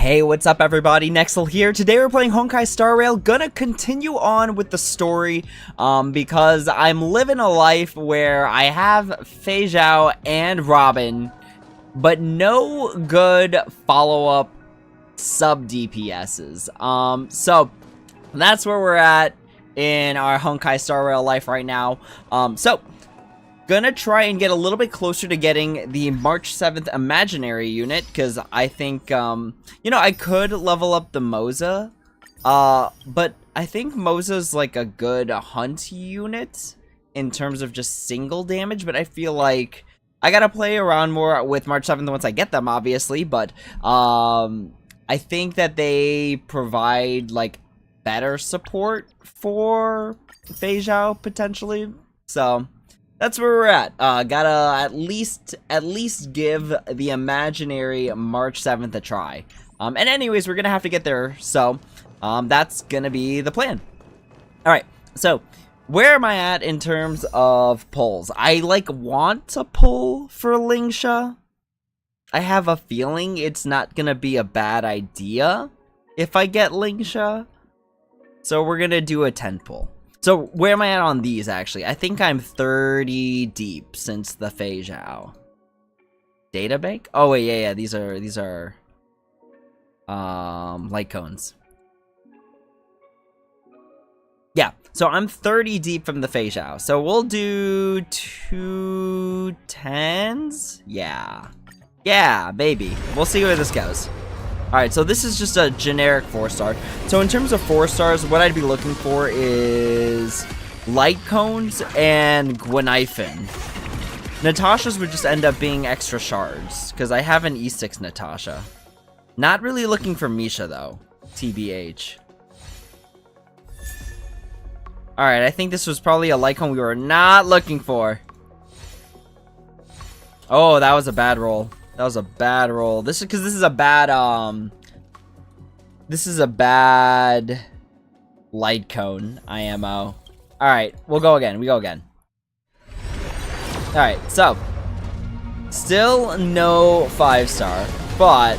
Hey, what's up everybody? Nexel here. Today we're playing Honkai Star Rail. Gonna continue on with the story because I'm living a life where I have Fei Zhao and Robin, but no good follow-up sub DPSs. So that's where we're at in our Honkai Star Rail life right now. Gonna try and get a little bit closer to getting the March 7th imaginary unit, because I think, you know, I could level up the Moza, but I think Moza's like a good hunt unit in terms of just single damage, but I feel like I gotta play around more with March 7th once I get them, obviously, but, I think that they provide, like, better support for Fei Zhao, potentially, so that's where we're at. Gotta at least give the imaginary March 7th a try. And anyways, we're gonna have to get there, so that's gonna be the plan. Alright, so where am I at in terms of pulls? I want to pull for Lingsha. I have a feeling it's not gonna be a bad idea if I get Lingsha. So we're gonna do a 10 pull. So, where am I at on these, actually? I think I'm 30 deep since the Fei Zhao. Databank? Oh, wait, yeah, these are, light cones. Yeah, so I'm 30 deep from the Fei Zhao. So, we'll do 2 10s? Yeah. Yeah, baby. We'll see where this goes. Alright, so this is just a generic 4-star. So in terms of 4 stars, what I'd be looking for is light cones and Gweniphen. Natasha's would just end up being extra shards, because I have an E6 Natasha. Not really looking for Misha, though. TBH. Alright, I think this was probably a light cone we were not looking for. Oh, that was a bad roll. That was a bad roll. This is because this is a bad, this is a bad light cone IMO. Alright, we'll go again. We go again. Alright, so still no 5-star, but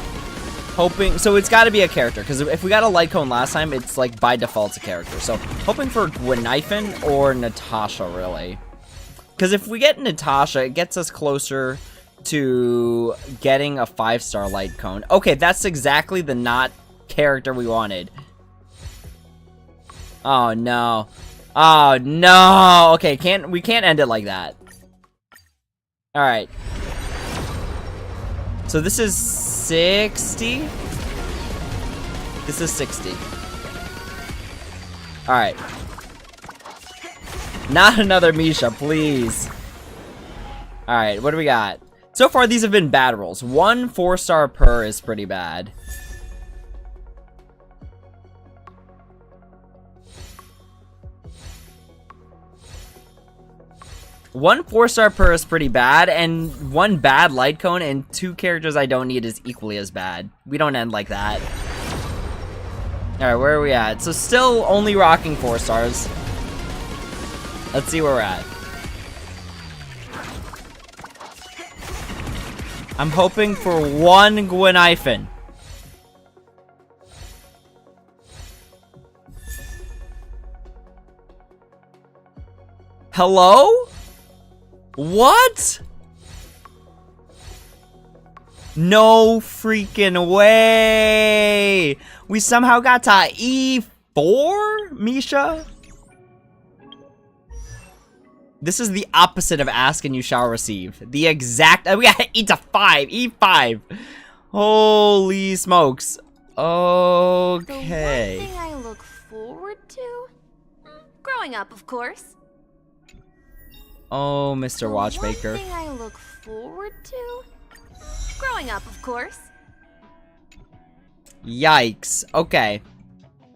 hoping, so it's got to be a character, because if we got a light cone last time, it's like by default a character. So hoping for Gweniphen or Natasha, really. Because if we get Natasha, it gets us closer to getting a 5-star light cone. Okay, that's exactly the not character we wanted. Oh no. Oh no. Okay, we can't end it like that. Alright. So this is 60. This is 60. Alright. Not another Misha, please. Alright, what do we got? So far, these have been bad rolls. 1 4-star per is pretty bad. One 4-star per is pretty bad, and 1 bad light cone and 2 characters I don't need is equally as bad. We don't end like that. Alright, where are we at? So still only rocking 4 stars. Let's see where we're at. I'm hoping for 1 Gweniphen. Hello? What? No freaking way! We somehow got to E4, Misha? This is the opposite of ask and you shall receive. The exact, we got E5, E5. Holy smokes. Okay. The one thing I look forward to? Growing up, of course. Oh, Mr. Watchmaker. The one thing I look forward to? Growing up, of course. Yikes. Okay.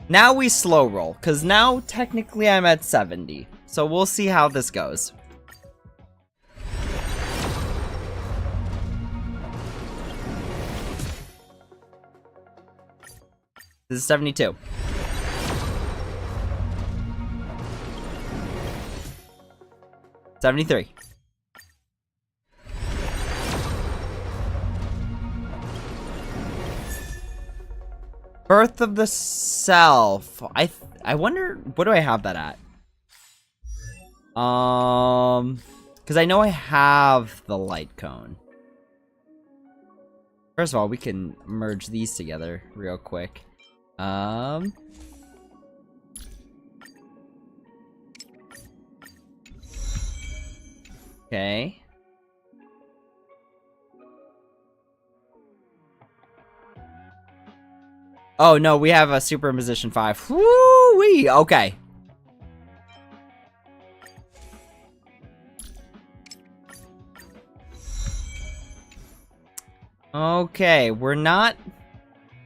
Now we slow roll, because now technically I'm at 70. So we'll see how this goes. This is 72. 73. Birth of the Self. I wonder, what do I have that at? Because I know I have the light cone. First of all, we can merge these together real quick. Okay. Oh no, we have a superimposition 5. Woo-wee! Okay. Okay, we're not...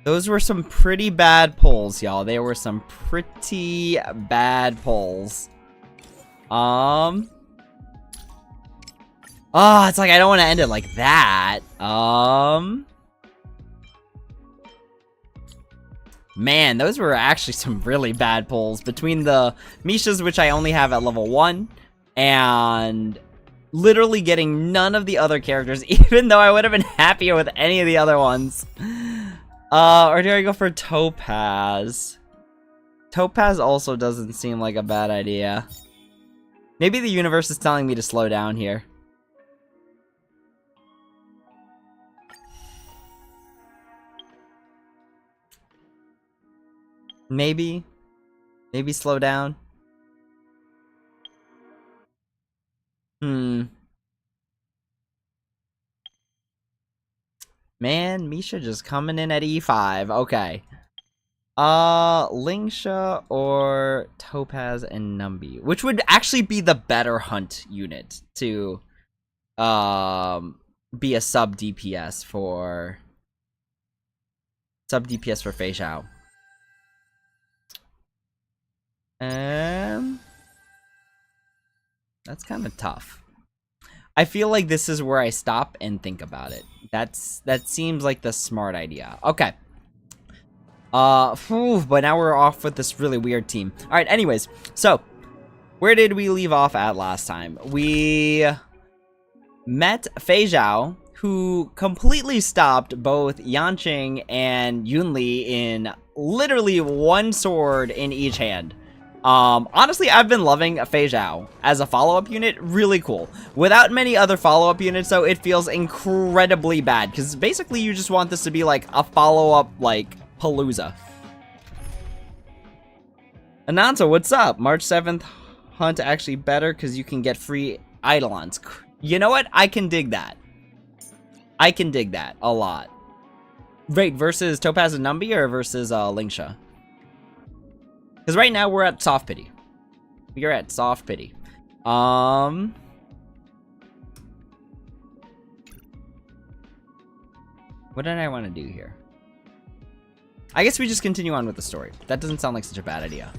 Those were some pretty bad pulls, y'all. They were some pretty bad pulls. Oh, it's like I don't want to end it like that. Man, those were actually some really bad pulls. Between the Mishas, which I only have at level 1, and literally getting none of the other characters, even though I would have been happier with any of the other ones. Or do I go for Topaz? Topaz also doesn't seem like a bad idea. Maybe the universe is telling me to slow down here. Maybe slow down. Man, Misha just coming in at E5. Okay. Lingsha or Topaz and Numby, which would actually be the better hunt unit to be a sub DPS for Fei Zhao. That's kind of tough. I feel like this is where I stop and think about it. That seems like the smart idea. Okay. But now we're off with this really weird team. All right, anyways. So, where did we leave off at last time? We met Fei Zhao, who completely stopped both Yanqing and Yunli in literally one sword in each hand. Honestly, I've been loving Fei Zhao as a follow-up unit. Really cool. Without many other follow-up units, though, it feels incredibly bad. Because basically, you just want this to be like a follow-up, like, Palooza. Ananta, what's up? March 7th hunt actually better because you can get free Eidolons. You know what? I can dig that. I can dig that a lot. Wait, versus Topaz and Numby or versus Lingsha? Because right now we're at soft pity. We are at soft pity. What did I want to do here? I guess we just continue on with the story. That doesn't sound like such a bad idea.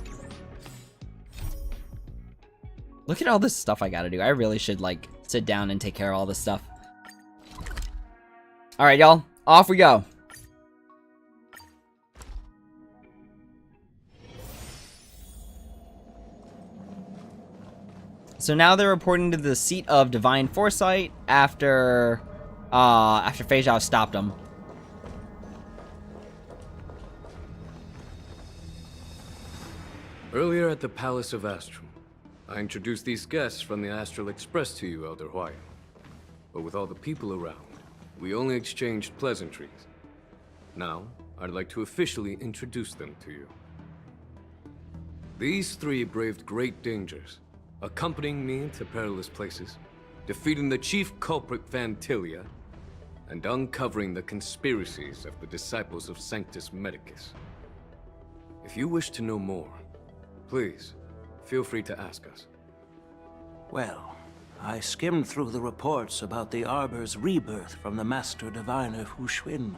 Look at all this stuff I gotta do. I really should, like, sit down and take care of all this stuff. Alright, y'all. Off we go. So now they're reporting to the seat of Divine Foresight after Fei Zhao stopped them. Earlier at the Palace of Astral, I introduced these guests from the Astral Express to you, Elder Huayan. But with all the people around, we only exchanged pleasantries. Now, I'd like to officially introduce them to you. These three braved great dangers, accompanying me to perilous places, defeating the chief culprit Vantilia, and uncovering the conspiracies of the disciples of Sanctus Medicus. If you wish to know more, please, feel free to ask us. Well, I skimmed through the reports about the Arbor's rebirth from the Master Diviner Hu Xuan.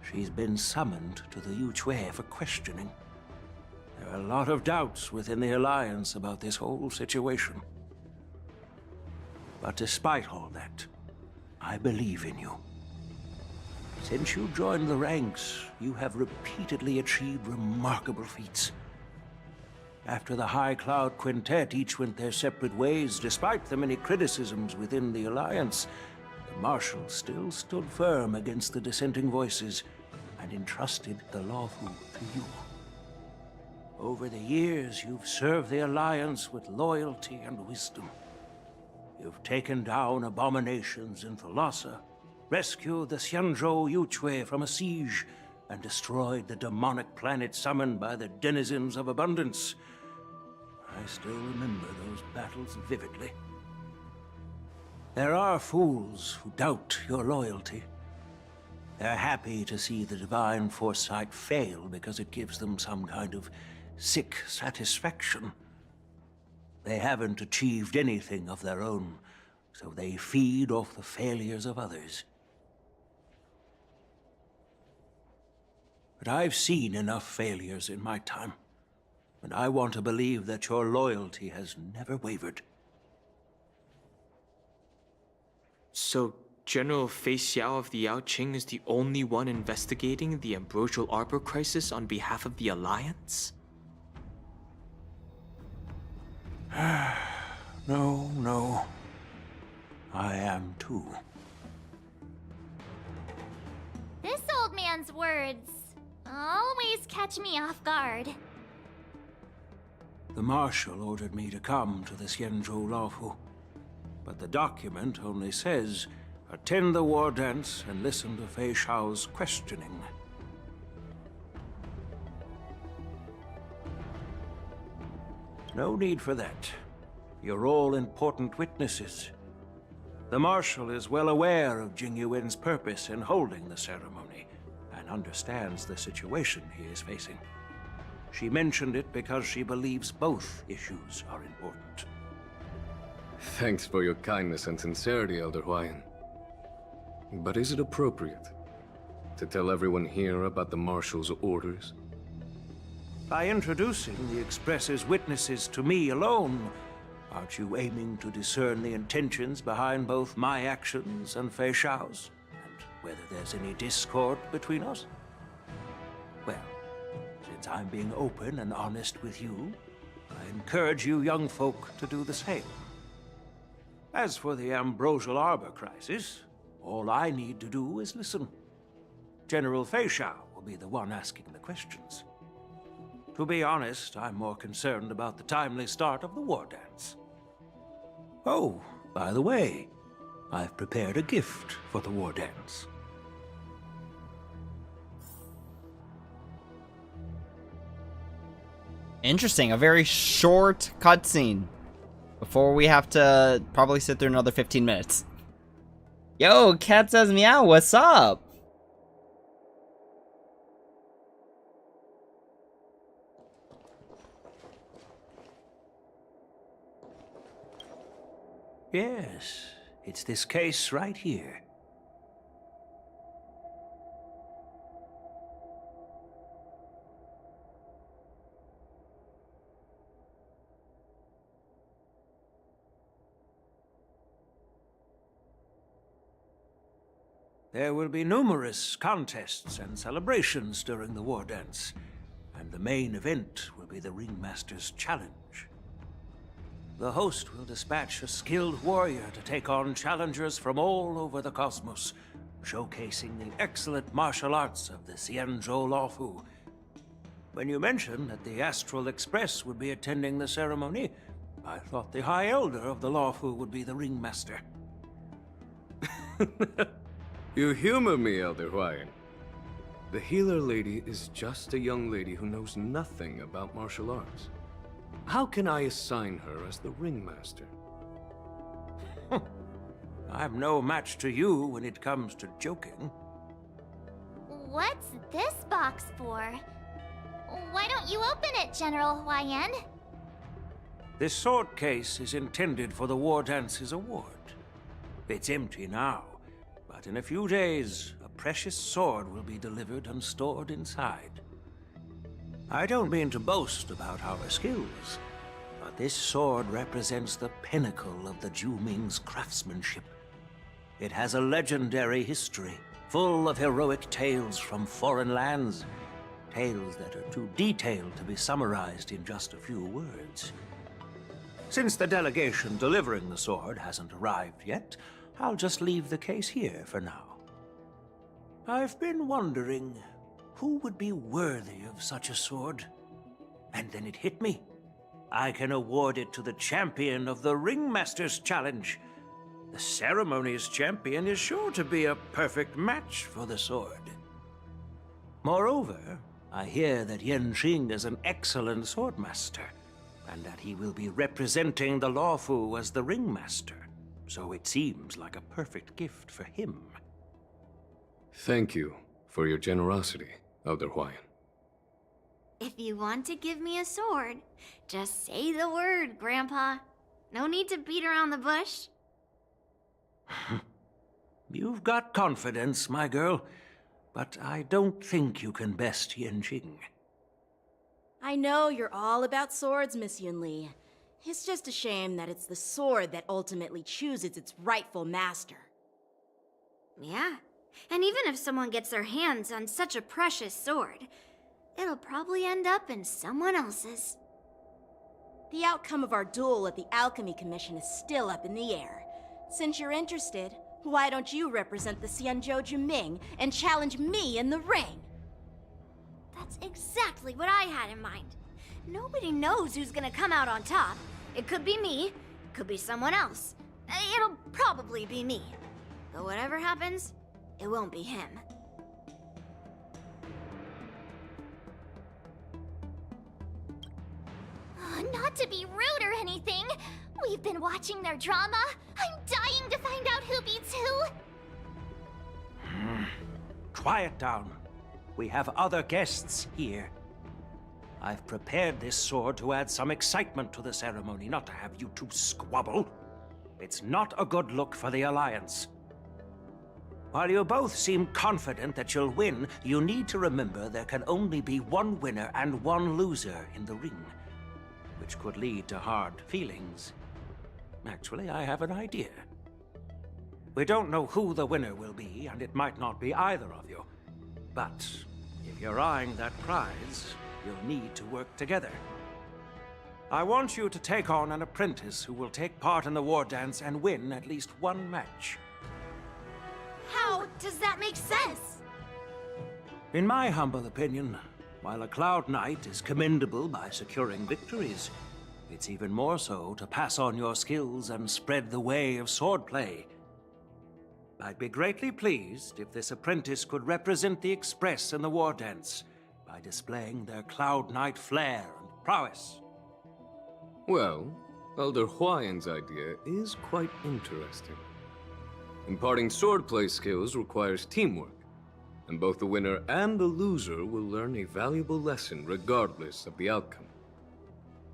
She's been summoned to the Yu Chui for questioning. There are a lot of doubts within the Alliance about this whole situation. But despite all that, I believe in you. Since you joined the ranks, you have repeatedly achieved remarkable feats. After the High Cloud Quintet each went their separate ways, despite the many criticisms within the Alliance, the Marshal still stood firm against the dissenting voices and entrusted the Lawfu to you. Over the years, you've served the Alliance with loyalty and wisdom. You've taken down abominations in Thalassa, rescued the Xianzhou Yuchue from a siege, and destroyed the demonic planet summoned by the denizens of abundance. I still remember those battles vividly. There are fools who doubt your loyalty. They're happy to see the divine foresight fail because it gives them some kind of sick satisfaction. They haven't achieved anything of their own, so they feed off the failures of others. But I've seen enough failures in my time, and I want to believe that your loyalty has never wavered. So, General Fei Xiao of the Yaoqing is the only one investigating the Ambrosial Arbor crisis on behalf of the Alliance? No. I am too. This old man's words always catch me off guard. The Marshal ordered me to come to the Xianzhou Lawfu, but the document only says, attend the war dance and listen to Fei Xiao's questioning. No need for that. You're all important witnesses. The Marshal is well aware of Jing Yuan's purpose in holding the ceremony, and understands the situation he is facing. She mentioned it because she believes both issues are important. Thanks for your kindness and sincerity, Elder Huayan. But is it appropriate to tell everyone here about the Marshal's orders? By introducing the Express's witnesses to me alone, aren't you aiming to discern the intentions behind both my actions and Fei Xiao's? And whether there's any discord between us? Well, since I'm being open and honest with you, I encourage you young folk to do the same. As for the Ambrosial Arbor crisis, all I need to do is listen. General Fei Xiao will be the one asking the questions. To be honest, I'm more concerned about the timely start of the war dance. Oh, by the way, I've prepared a gift for the war dance. Interesting, a very short cutscene before we have to probably sit through another 15 minutes. Yo, Cat says meow, what's up? Yes, it's this case right here. There will be numerous contests and celebrations during the war dance, and the main event will be the Ringmaster's Challenge. The host will dispatch a skilled warrior to take on challengers from all over the cosmos, showcasing the excellent martial arts of the Xianzhou Lawfu. When you mentioned that the Astral Express would be attending the ceremony, I thought the High Elder of the Lawfu would be the Ringmaster. You humor me, Elder Huayan. The healer lady is just a young lady who knows nothing about martial arts. How can I assign her as the ringmaster? I'm no match to you when it comes to joking. What's this box for? Why don't you open it, General Huayan? This sword case is intended for the War Dance's award. It's empty now, but in a few days, a precious sword will be delivered and stored inside. I don't mean to boast about our skills, but this sword represents the pinnacle of the Zhu-Ming's craftsmanship. It has a legendary history, full of heroic tales from foreign lands, tales that are too detailed to be summarized in just a few words. Since the delegation delivering the sword hasn't arrived yet, I'll just leave the case here for now. I've been wondering, who would be worthy of such a sword? And then it hit me. I can award it to the champion of the Ringmaster's Challenge. The ceremony's champion is sure to be a perfect match for the sword. Moreover, I hear that Yanqing is an excellent swordmaster, and that he will be representing the Lawfu as the Ringmaster, so it seems like a perfect gift for him. Thank you for your generosity, Elder Huayan. If you want to give me a sword, just say the word, Grandpa. No need to beat around the bush. You've got confidence, my girl, but I don't think you can best Yanqing. I know you're all about swords, Miss Yunli. It's just a shame that it's the sword that ultimately chooses its rightful master. Yeah, and even if someone gets their hands on such a precious sword, it'll probably end up in someone else's. The outcome of our duel at the Alchemy Commission is still up in the air. Since you're interested, why don't you represent the Xianzhou Juming and challenge me in the ring? That's exactly what I had in mind. Nobody knows who's gonna come out on top. It could be me, could be someone else. It'll probably be me. But whatever happens, it won't be him. Not to be rude or anything, we've been watching their drama. I'm dying to find out who beats who. Quiet down. We have other guests here. I've prepared this sword to add some excitement to the ceremony, not to have you two squabble. It's not a good look for the Alliance. While you both seem confident that you'll win, you need to remember there can only be one winner and one loser in the ring, which could lead to hard feelings. Actually, I have an idea. We don't know who the winner will be, and it might not be either of you. But if you're eyeing that prize, you'll need to work together. I want you to take on an apprentice who will take part in the war dance and win at least one match. How does that make sense? In my humble opinion, while a Cloud Knight is commendable by securing victories, it's even more so to pass on your skills and spread the way of swordplay. I'd be greatly pleased if this apprentice could represent the Express in the war dance by displaying their Cloud Knight flair and prowess. Well, Elder Huayan's idea is quite interesting. Imparting swordplay skills requires teamwork, and both the winner and the loser will learn a valuable lesson regardless of the outcome.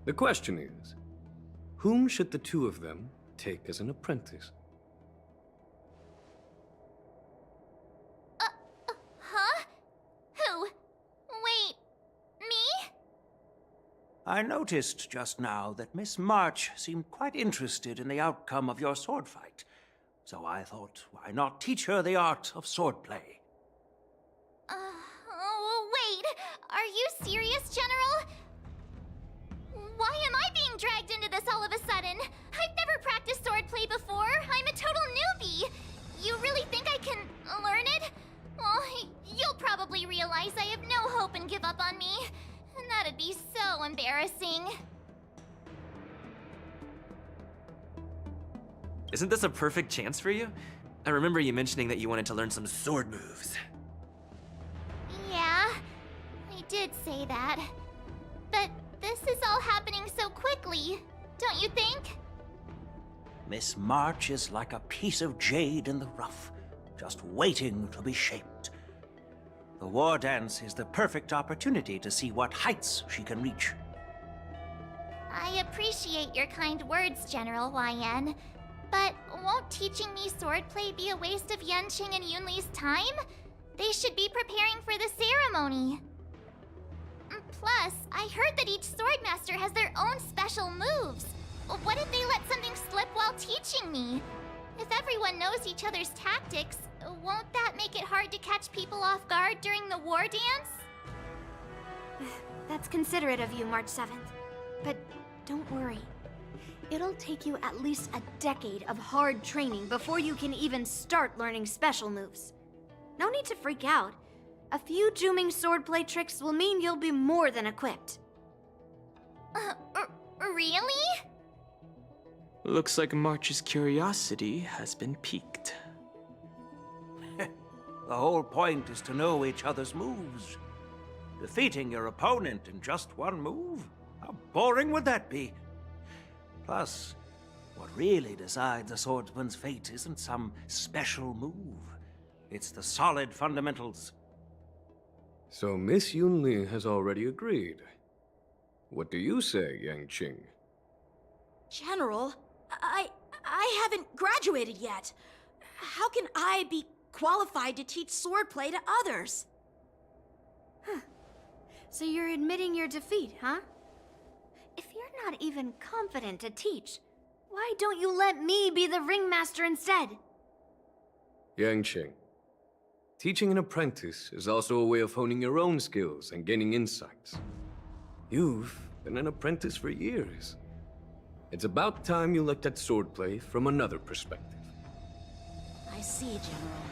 The question is, whom should the two of them take as an apprentice? Huh? Who? Wait, me? I noticed just now that Miss March seemed quite interested in the outcome of your sword fight, so I thought, why not teach her the art of swordplay? Oh, wait. Are you serious, General? Why am I being dragged into this all of a sudden? I've never practiced swordplay before. I'm a total newbie. You really think I can learn it? Well, you'll probably realize I have no hope and give up on me. And that'd be so embarrassing. Isn't this a perfect chance for you? I remember you mentioning that you wanted to learn some sword moves. Yeah, I did say that. But this is all happening so quickly, don't you think? Miss March is like a piece of jade in the rough, just waiting to be shaped. The war dance is the perfect opportunity to see what heights she can reach. I appreciate your kind words, General Huayan. But won't teaching me swordplay be a waste of Yanqing and Yunli's time? They should be preparing for the ceremony. Plus, I heard that each swordmaster has their own special moves. What if they let something slip while teaching me? If everyone knows each other's tactics, won't that make it hard to catch people off guard during the war dance? That's considerate of you, March 7th. But don't worry. It'll take you at least a decade of hard training before you can even start learning special moves. No need to freak out. A few Juming swordplay tricks will mean you'll be more than equipped. Really? Looks like March's curiosity has been piqued. The whole point is to know each other's moves. Defeating your opponent in just one move? How boring would that be? Plus, what really decides a swordsman's fate isn't some special move. It's the solid fundamentals. So Miss Yunli has already agreed. What do you say, Yang Qing? General, I haven't graduated yet. How can I be qualified to teach swordplay to others? So you're admitting your defeat, huh? If you're not even confident to teach, why don't you let me be the ringmaster instead? Yang Qing, teaching an apprentice is also a way of honing your own skills and gaining insights. You've been an apprentice for years. It's about time you looked at swordplay from another perspective. I see, General.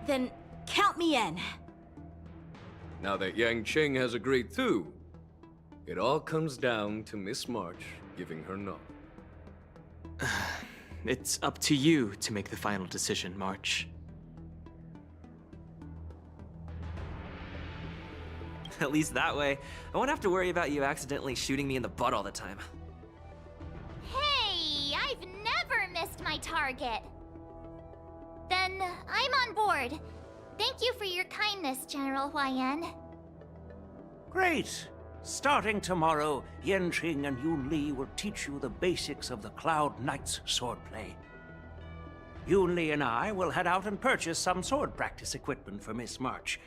Then count me in. Now that Yang Qing has agreed too, it all comes down to Miss March giving her nod. It's up to you to make the final decision, March. At least that way, I won't have to worry about you accidentally shooting me in the butt all the time. Hey, I've never missed my target. Then I'm on board. Thank you for your kindness, General Huayan. Great! Starting tomorrow, Yanqing and Yunli will teach you the basics of the Cloud Knight's swordplay. Yunli and I will head out and purchase some sword practice equipment for Miss March.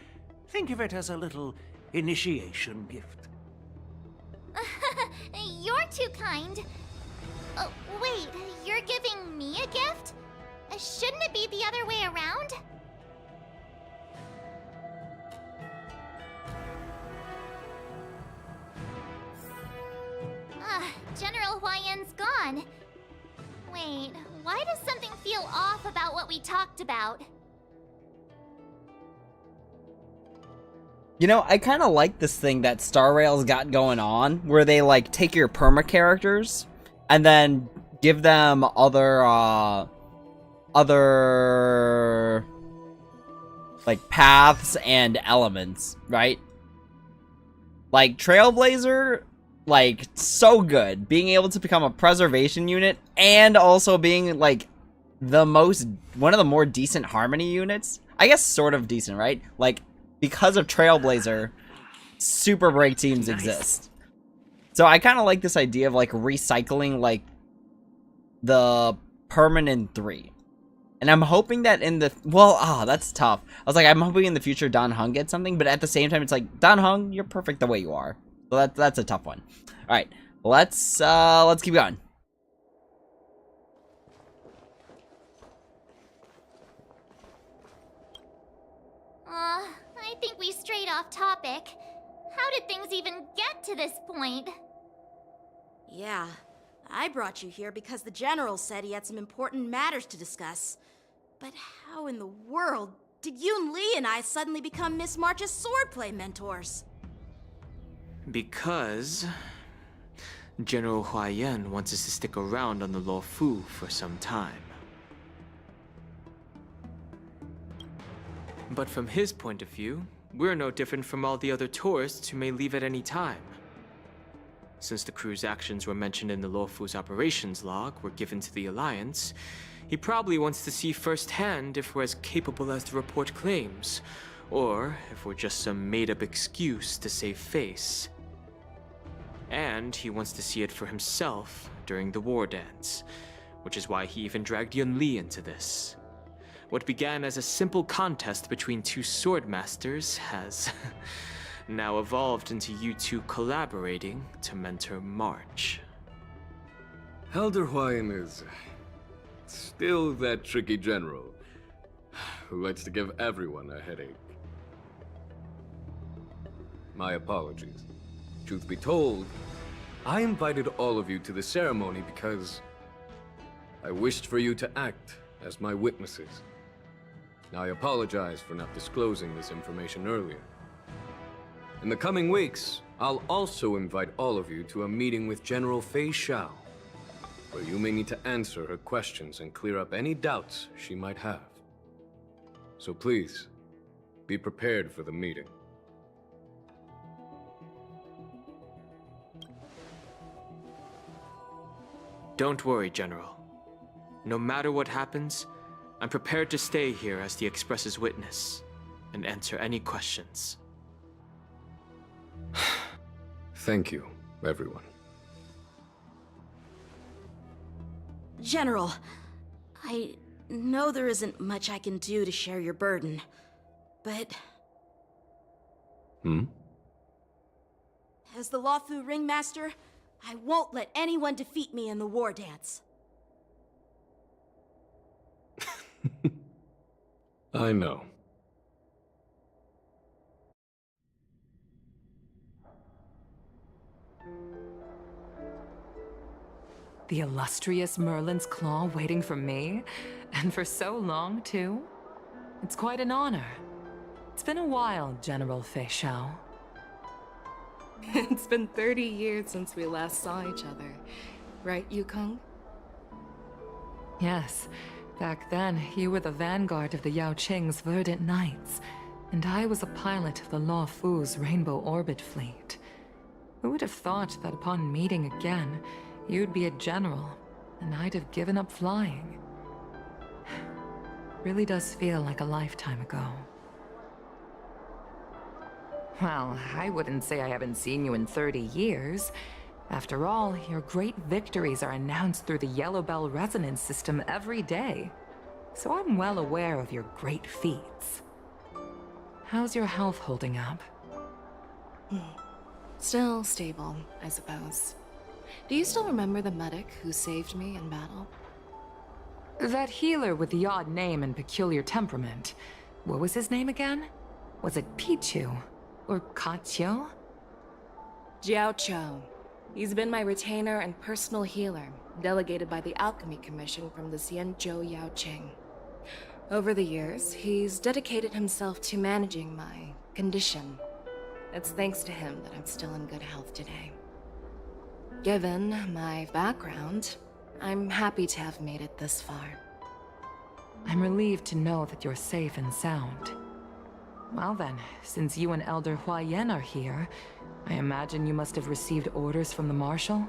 Think of it as a little initiation gift. You're too kind. Oh, wait, you're giving me a gift? Shouldn't it be the other way around? General Huayan's gone. Wait, why does something feel off about what we talked about? You know, I kind of like this thing that Star Rail's got going on, where they, like, take your perma characters and then give them other, like, paths and elements, right? Like, Trailblazer, like, so good. Being able to become a preservation unit and also being, like, one of the more decent harmony units. I guess sort of decent, right? Like, because of Trailblazer, super break teams exist. So I kind of like this idea of, like, recycling, like, the permanent 3. And I'm hoping that in the... Well, that's tough. I was like, I'm hoping in the future Dan Heng gets something, but at the same time, it's like, Dan Heng, you're perfect the way you are. So that's a tough one. All right, let's keep going. I think we strayed off topic. How did things even get to this point? Yeah, I brought you here because the General said he had some important matters to discuss. But how in the world did Yunli and I suddenly become Miss March's swordplay mentors? Because General Huayan wants us to stick around on the Luofu for some time. But from his point of view, we're no different from all the other tourists who may leave at any time. Since the crew's actions were mentioned in the Luofu's operations log were given to the Alliance, he probably wants to see firsthand if we're as capable as the report claims, or if we're just some made-up excuse to save face. And he wants to see it for himself during the war dance, which is why he even dragged Yunli into this. What began as a simple contest between two swordmasters has now evolved into you two collaborating to mentor March. Elder Huayan is still that tricky general who likes to give everyone a headache. My apologies. Truth be told, I invited all of you to the ceremony because I wished for you to act as my witnesses. I apologize for not disclosing this information earlier. In the coming weeks, I'll also invite all of you to a meeting with General Fei Xiao, where you may need to answer her questions and clear up any doubts she might have. So please, be prepared for the meeting. Don't worry, General. No matter what happens, I'm prepared to stay here as the Express's witness and answer any questions. Thank you, everyone. General, I know there isn't much I can do to share your burden, but... As the Lawfu Ringmaster, I won't let anyone defeat me in the war dance. I know. The illustrious Merlin's Claw waiting for me? And for so long, too? It's quite an honor. It's been a while, General Fei Xiao. It's been 30 years since we last saw each other. Right, Yukong? Yes. Back then, you were the vanguard of the Yao Qing's Verdant Knights, and I was a pilot of the Law Fu's Rainbow Orbit Fleet. Who would have thought that upon meeting again, you'd be a general, and I'd have given up flying? Really does feel like a lifetime ago. Well, I wouldn't say I haven't seen you in 30 years. After all, your great victories are announced through the Yellow Bell resonance system every day. So I'm well aware of your great feats. How's your health holding up? Still stable, I suppose. Do you still remember the medic who saved me in battle? That healer with the odd name and peculiar temperament. What was his name again? Was it Pichu? Or Kachio? Jiao Cho. He's been my retainer and personal healer, delegated by the Alchemy Commission from the Xianzhou Yao Qing. Over the years, he's dedicated himself to managing my condition. It's thanks to him that I'm still in good health today. Given my background, I'm happy to have made it this far. I'm relieved to know that you're safe and sound. Well then, since you and Elder Huayan are here, I imagine you must have received orders from the Marshal?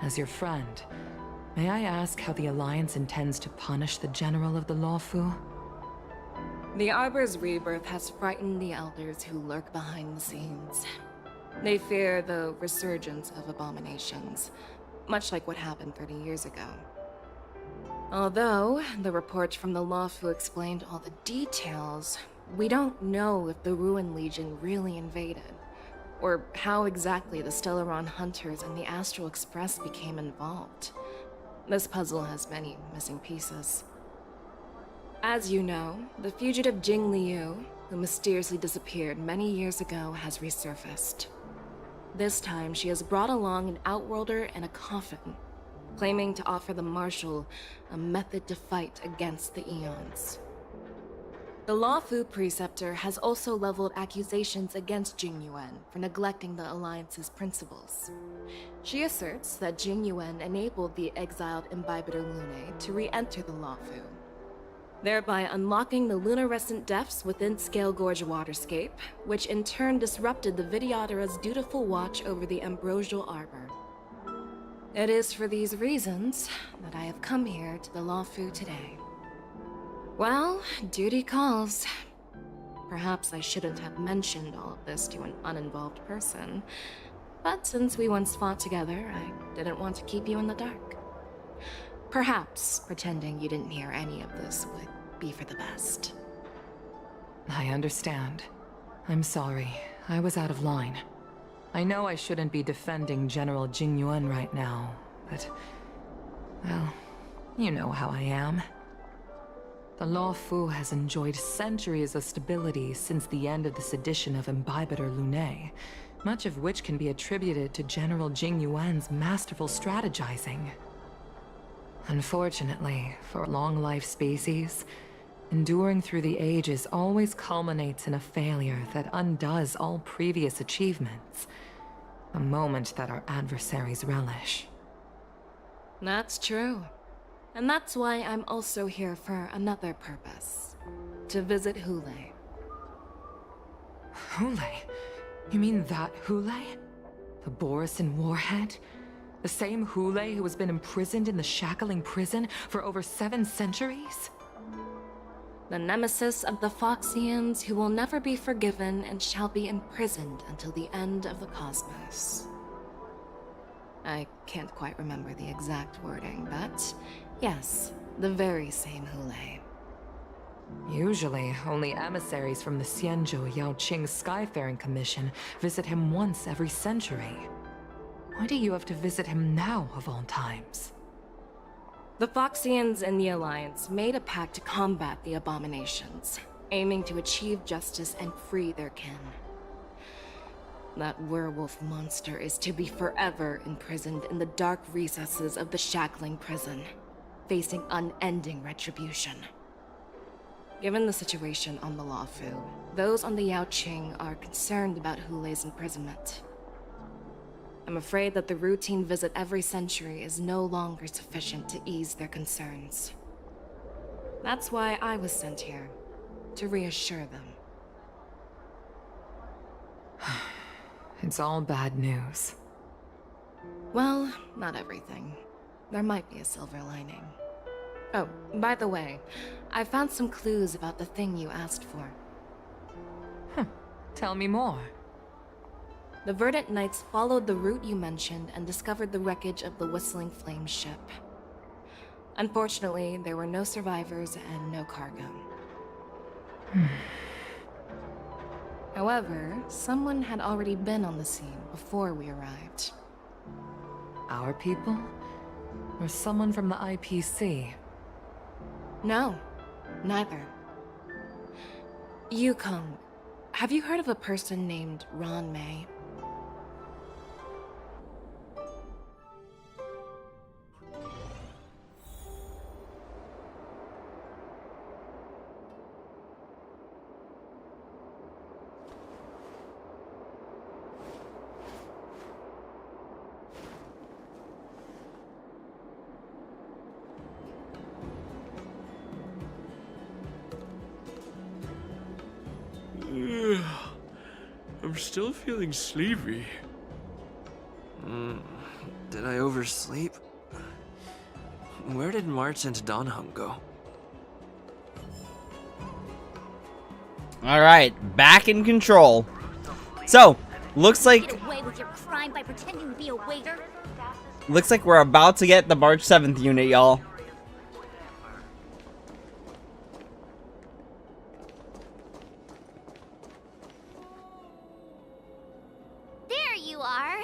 As your friend, may I ask how the Alliance intends to punish the General of the Lawfu? The Arbor's rebirth has frightened the Elders who lurk behind the scenes. They fear the resurgence of abominations, much like what happened 30 years ago. Although the reports from the Lawfu explained all the details, we don't know if the Ruin Legion really invaded, or how exactly the Stellaron Hunters and the Astral Express became involved. This puzzle has many missing pieces. As you know, the fugitive Jing Liu, who mysteriously disappeared many years ago, has resurfaced. This time, she has brought along an Outworlder and a coffin, claiming to offer the Marshal a method to fight against the Eons. The Lawfu Preceptor has also leveled accusations against Jing Yuan for neglecting the Alliance's principles. She asserts that Jing Yuan enabled the exiled Imbibitor Lunae to re-enter the Lawfu, thereby unlocking the lunarescent depths within Scale Gorge Waterscape, which in turn disrupted the Videotera's dutiful watch over the Ambrosial Arbor. It is for these reasons that I have come here to the Lawfu today. Well, duty calls. Perhaps I shouldn't have mentioned all of this to an uninvolved person, but since we once fought together, I didn't want to keep you in the dark. Perhaps pretending you didn't hear any of this would be for the best. I understand. I'm sorry. I was out of line. I know I shouldn't be defending General Jing Yuan right now, but... well, you know how I am. The Lawfu has enjoyed centuries of stability since the end of the sedition of Imbibitor Lunae, much of which can be attributed to General Jing Yuan's masterful strategizing. Unfortunately, for a long-life species, Enduring through the ages always culminates in a failure that undoes all previous achievements. A moment that our adversaries relish. That's true. And that's why I'm also here for another purpose. To visit Hule. Hule? You mean that Hule? The Borisin warhead? The same Hule who has been imprisoned in the Shackling prison for over 7 centuries? The nemesis of the Foxians who will never be forgiven and shall be imprisoned until the end of the cosmos. I can't quite remember the exact wording, but yes, the very same Hule. Usually, only emissaries from the Xianzhou Yaoqing Skyfaring Commission visit him once every century. Why do you have to visit him now, of all times? The Foxians and the Alliance made a pact to combat the abominations, aiming to achieve justice and free their kin. That werewolf monster is to be forever imprisoned in the dark recesses of the Shackling prison, facing unending retribution. Given the situation on the Luofu, those on the Yaoqing are concerned about Hule's imprisonment. I'm afraid that the routine visit every century is no longer sufficient to ease their concerns. That's why I was sent here, to reassure them. It's all bad news. Well, not everything. There might be a silver lining. Oh, by the way, I found some clues about the thing you asked for. Tell me more. The Verdant Knights followed the route you mentioned and discovered the wreckage of the Whistling Flame ship. Unfortunately, there were no survivors and no cargo. However, someone had already been on the scene before we arrived. Our people? Or someone from the IPC? No, neither. Yukong, have you heard of a person named Ron May? I'm still feeling sleepy. Did I oversleep? Where did March and Donham go? Alright, back in control. So, looks like Get away with your crime by pretending to be a waiter. we're about to get the March 7th unit, y'all. There you are.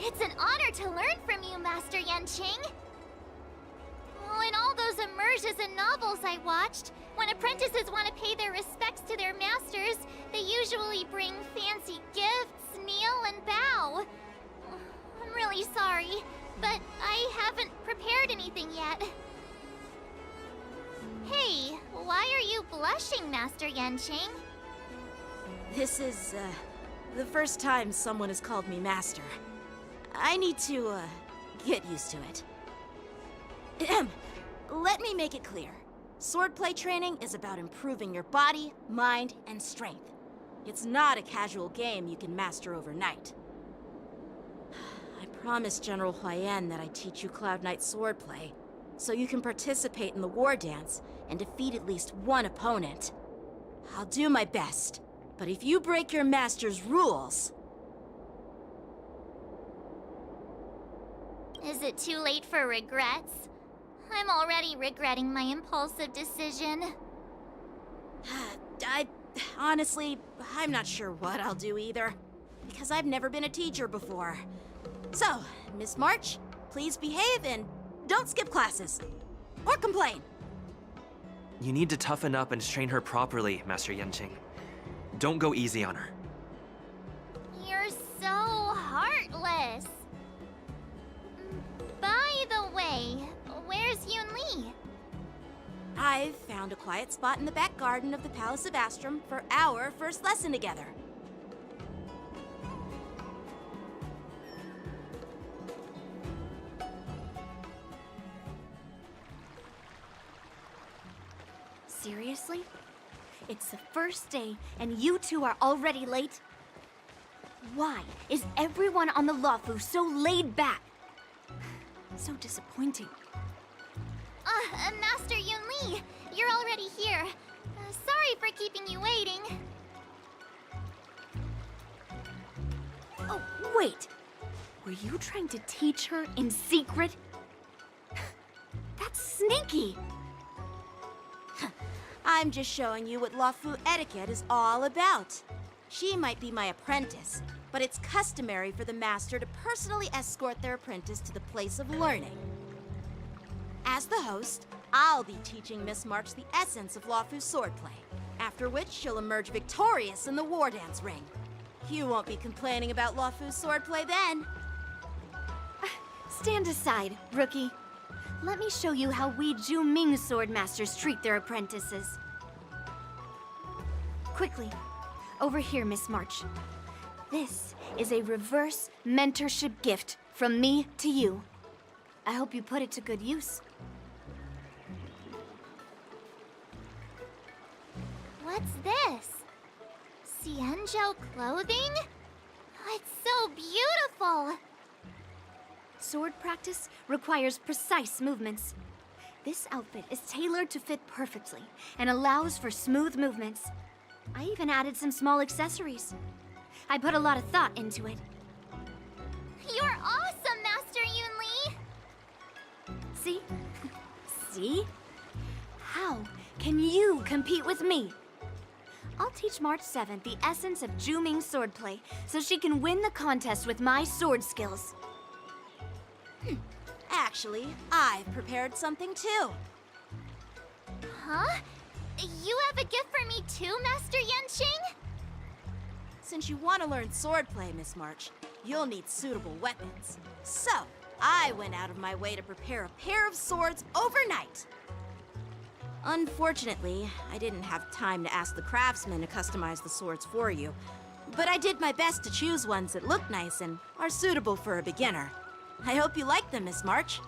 It's an honor to learn from you, Master Yanqing. Oh, in all those immersions and novels I watched, when apprentices want to pay their respects to their masters, they usually bring fancy gifts, kneel, and bow. I'm really sorry, but I haven't prepared anything yet. Hey, why are you blushing, Master Yanqing? This is, the first time someone has called me master. I need to, get used to it. Ahem. Let me make it clear. Swordplay training is about improving your body, mind, and strength. It's not a casual game you can master overnight. I promised General Huayan that I'd teach you Cloud Knight swordplay, so you can participate in the war dance and defeat at least one opponent. I'll do my best, but if you break your master's rules... Is it too late for regrets? I'm already regretting my impulsive decision. Honestly, I'm not sure what I'll do either, because I've never been a teacher before. So, Miss March, please behave and don't skip classes. Or complain. You need to toughen up and train her properly, Master Yanqing. Don't go easy on her. You're so heartless. By the way, where's Yoon Lee? I've found a quiet spot in the back garden of the Palace of Astrum for our first lesson together. Seriously? It's the first day and you two are already late? Why is everyone on the Lawfu so laid back? So disappointing. Master Yoon Lee, you're already here. Sorry for keeping you waiting. Oh, wait. Were you trying to teach her in secret? That's sneaky. I'm just showing you what Lawfu etiquette is all about. She might be my apprentice, but it's customary for the master to personally escort their apprentice to the place of learning. As the host, I'll be teaching Miss March the essence of Lawfu's swordplay, after which she'll emerge victorious in the war dance ring. You won't be complaining about Lawfu's swordplay then. Stand aside, rookie. Let me show you how we Ju-Ming sword masters treat their apprentices. Quickly, over here, Miss March. This is a reverse mentorship gift from me to you. I hope you put it to good use. What's this? Xianzhou clothing? It's so beautiful! Sword practice requires precise movements. This outfit is tailored to fit perfectly and allows for smooth movements. I even added some small accessories. I put a lot of thought into it. You're awesome, Master Yoon Lee! See? See? How can you compete with me? I'll teach March 7th the essence of Ju-Ming swordplay so she can win the contest with my sword skills. Actually, I've prepared something too. Huh? You have a gift for me too, Master Yanqing? Since you want to learn swordplay, Miss March, you'll need suitable weapons. So, I went out of my way to prepare a pair of swords overnight. Unfortunately, I didn't have time to ask the craftsman to customize the swords for you, but I did my best to choose ones that look nice and are suitable for a beginner. I hope you like them, Miss March.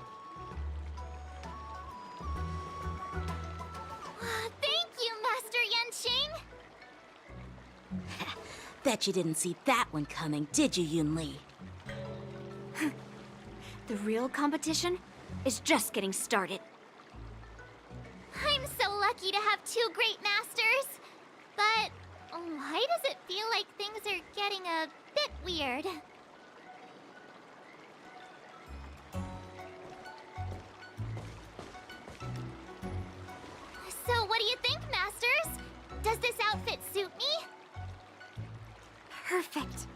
Thank you, Master Yanqing! Bet you didn't see that one coming, did you, Yoon Lee? The real competition is just getting started. I'm so lucky to have two great masters. But why does it feel like things are getting a bit weird? So what do you think, Masters? Does this outfit suit me? Perfect.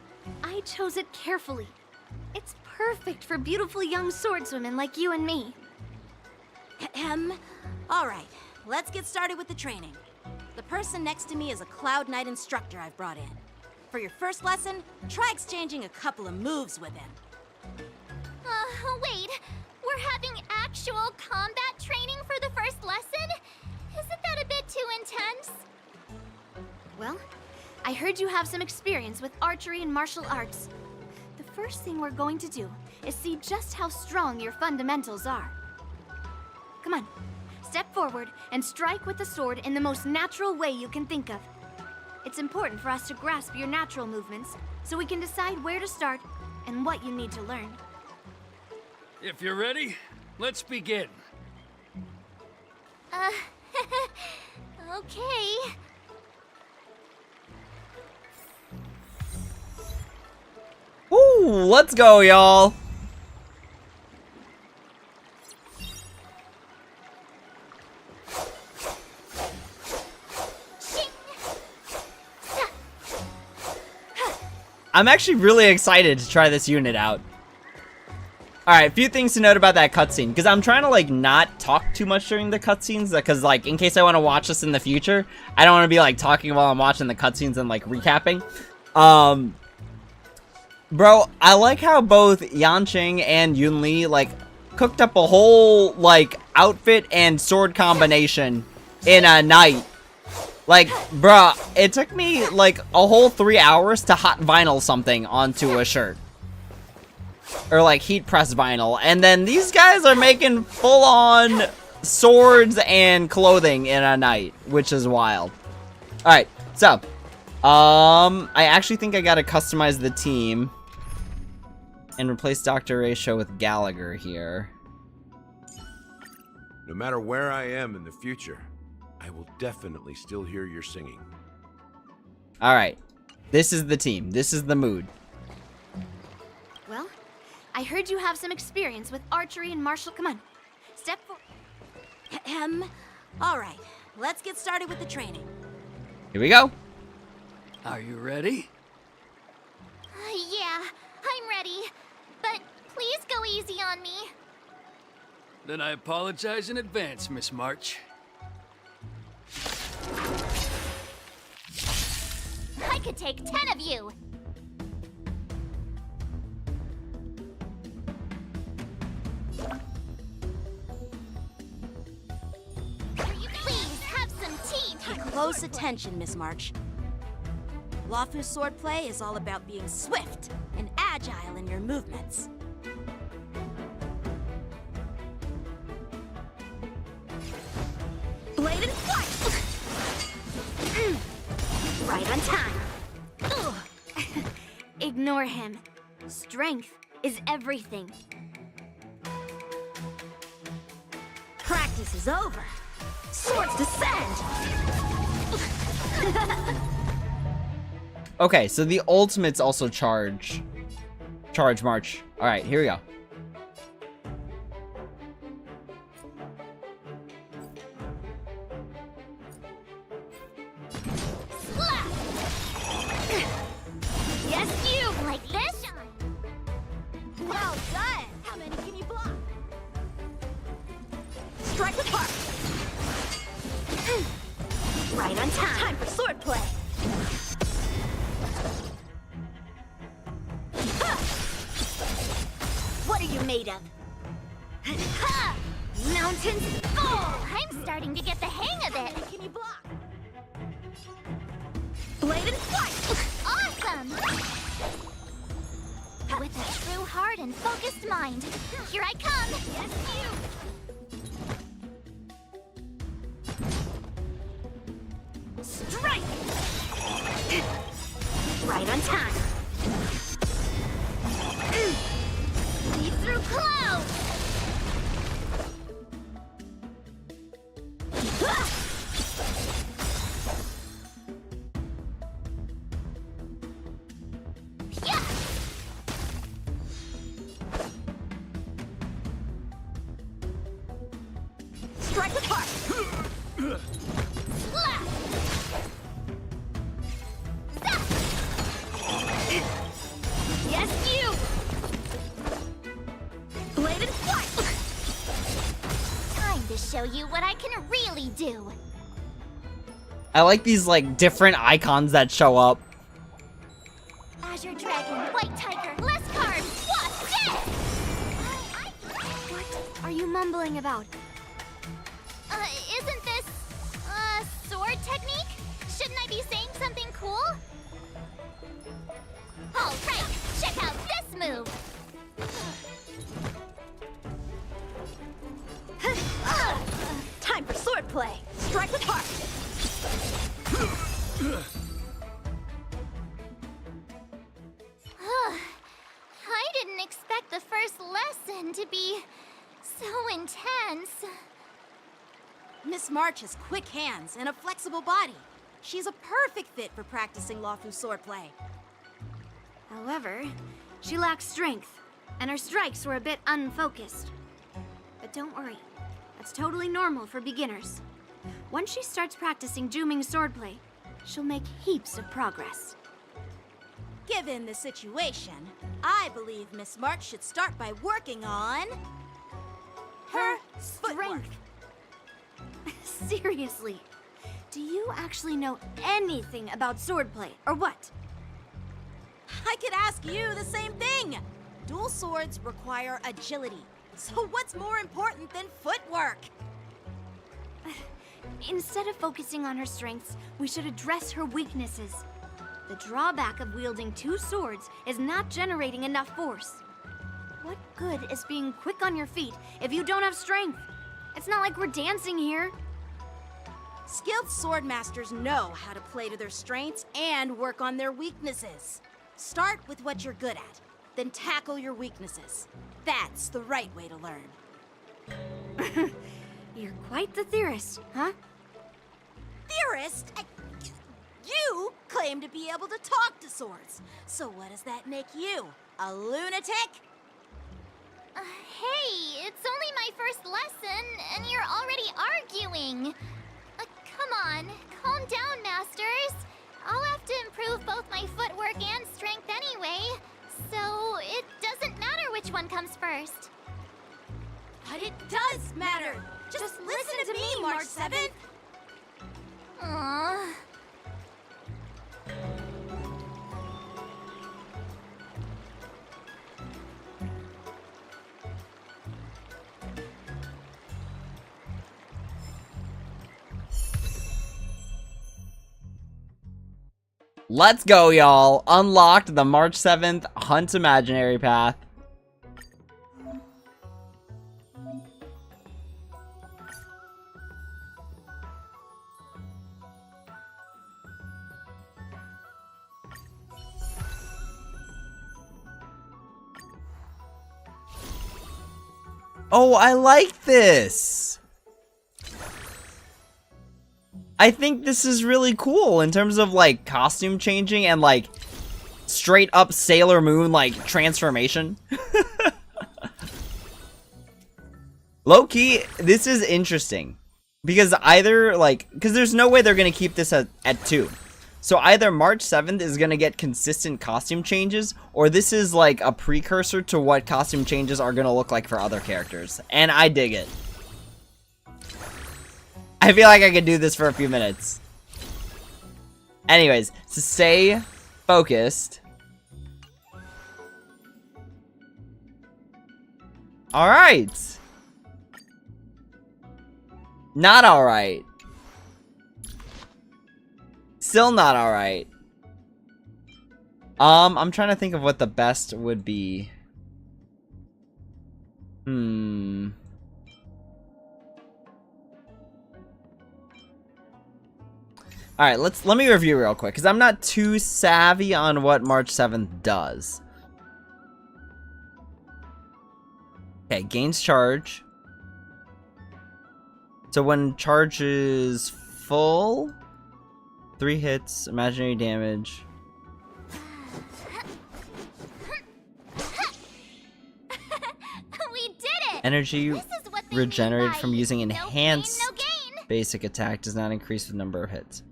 I chose it carefully. It's perfect for beautiful young swordswomen like you and me. All right, let's get started with the training. The person next to me is a Cloud Knight instructor I've brought in. For your first lesson, try exchanging a couple of moves with him. Wait. We're having actual combat training for the first lesson? Isn't that a bit too intense? Well, I heard you have some experience with archery and martial arts. The first thing we're going to do is see just how strong your fundamentals are. Come on, step forward and strike with the sword in the most natural way you can think of. It's important for us to grasp your natural movements so we can decide where to start and what you need to learn. If you're ready, let's begin. Okay. Ooh, let's go, y'all. I'm actually really excited to try this unit out. Alright, a few things to note about that cutscene, because I'm trying to, like, not talk too much during the cutscenes, because, like, in case I want to watch this in the future, I don't want to be, like, talking while I'm watching the cutscenes and, like, recapping. Bro, I like how both Yanqing and Yunli, like, cooked up a whole, like, outfit and sword combination in a night. Like, bruh, it took me, like, a whole 3 hours to hot vinyl something onto a shirt. Or, like, heat press vinyl. And then these guys are making full-on swords and clothing in a night, which is wild. Alright, so, I actually think I gotta customize the team and replace Dr. Ratio with Gallagher here. No matter where I am in the future, I will definitely still hear your singing. Alright, this is the team. This is the mood. Well, I heard you have some experience with archery and martial. Come on, step forward. All right, let's get started with the training. Here we go. Are you ready? Yeah, I'm ready. But please go easy on me. Then I apologize in advance, Miss March. I could take 10 of you. Please have some tea. Pay close attention, Miss March. Lawfu swordplay is all about being swift and agile in your movements. Blade and flight. Right on time. Ignore him. Strength is everything. Practice is over. Swords descend. Okay, so the ultimates also charge march. All right, here we go. Yes, you like this? Well done. How many can you block? Strike the park. Right on time. Time for swordplay. What are you made of? Mountains fall! I'm starting to get the hang of it. Can you block? Blade and fight! Awesome! With a true heart and focused mind, here I come! Yes, you! Strike! Right on time. See through clouds! Yeah! Strike the park! Slap! Zap! Yes, you! Blade and flight! Time to show you what I can really do. I like these like different icons that show up. Azure Dragon, White Tiger, less carbs, what's this? What are you mumbling about? Isn't this, sword technique? Shouldn't I be saying something cool? Alright, check out this move! Time for swordplay! Strike the park! I didn't expect the first lesson to be so intense. Miss March has quick hands and a flexible body. She's a perfect fit for practicing Lawfu swordplay. However, she lacks strength, and her strikes were a bit unfocused. But don't worry, that's totally normal for beginners. Once she starts practicing Juming swordplay, she'll make heaps of progress. Given the situation, I believe Miss March should start by working on her footwork. Seriously, do you actually know anything about swordplay, or what? I could ask you the same thing. Dual swords require agility. So what's more important than footwork? Instead of focusing on her strengths, we should address her weaknesses. The drawback of wielding two swords is not generating enough force. What good is being quick on your feet if you don't have strength? It's not like we're dancing here. Skilled sword masters know how to play to their strengths and work on their weaknesses. Start with what you're good at, then tackle your weaknesses. That's the right way to learn. You're quite the theorist, huh? Theorist? You claim to be able to talk to swords. So what does that make you? A lunatic? Hey, it's only my first lesson, and you're already arguing. Come on, calm down, Masters. I'll have to improve both my footwork and strength anyway, so it doesn't matter which one comes first. But it does matter. Just listen to me, March 7th. Aww. Let's go, y'all. Unlocked the March 7th Hunt Imaginary Path. Oh, I like this. I think this is really cool in terms of like costume changing and like straight up Sailor Moon like transformation. Low key, this is interesting because either like, because there's no way they're gonna keep this at 2. So either March 7th is gonna get consistent costume changes, or this is like a precursor to what costume changes are gonna look like for other characters. And I dig it. I feel like I could do this for a few minutes. Anyways, to stay focused. Alright. Not alright. Still not alright. I'm trying to think of what the best would be. Alright, let me review real quick, because I'm not too savvy on what March 7th does. Okay, gains charge. So when charge is full, 3 hits, imaginary damage. We did it! Energy This is what they regenerated mean from by using no pain, enhanced no gain. basic attack does not increase the number of hits.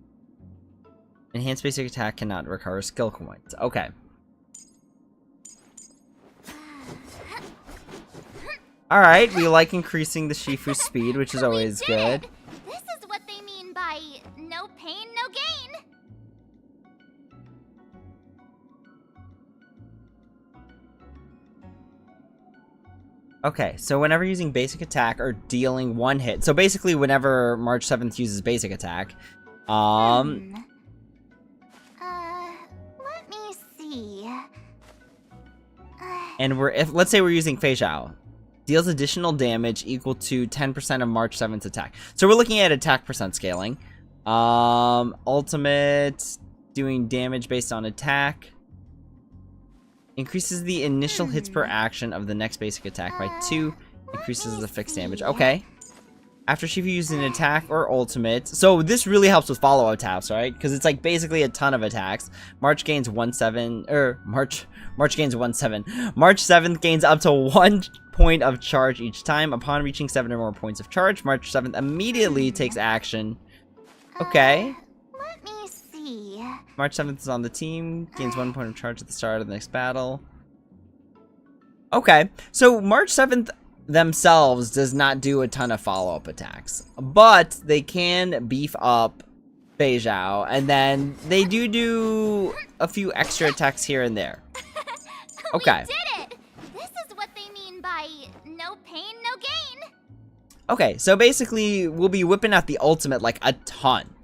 Enhanced basic attack cannot recover skill points. Okay. Alright, we like increasing the Shifu's speed, which is always good. This is what they mean by no pain, no gain. Okay, so whenever using basic attack or dealing 1 hit, so basically whenever March 7th uses basic attack, Let me see. and let's say we're using Fei Zhao, deals additional damage equal to 10% of March 7th's attack. So we're looking at attack percent scaling. Ultimate, doing damage based on attack. Increases the initial hits per action of the next basic attack by 2. Increases the fixed damage. Okay. After Shifu uses an attack or ultimate. So this really helps with follow-up taps, right? Because it's like basically a ton of attacks. March gains 1/7, or March gains 1/7. March 7th gains up to 1 point of charge each time. Upon reaching 7 or more points of charge, March 7th immediately takes action. Okay. Let me see. March 7th is on the team. Gains 1 point of charge at the start of the next battle. Okay. So March 7th themselves does not do a ton of follow-up attacks, but they can beef up Fei Zhao, and then they do a few extra attacks here and there. Okay. We did it! This is what they mean by no pain, no gain. Okay, so basically, we'll be whipping out the ultimate, like, a ton.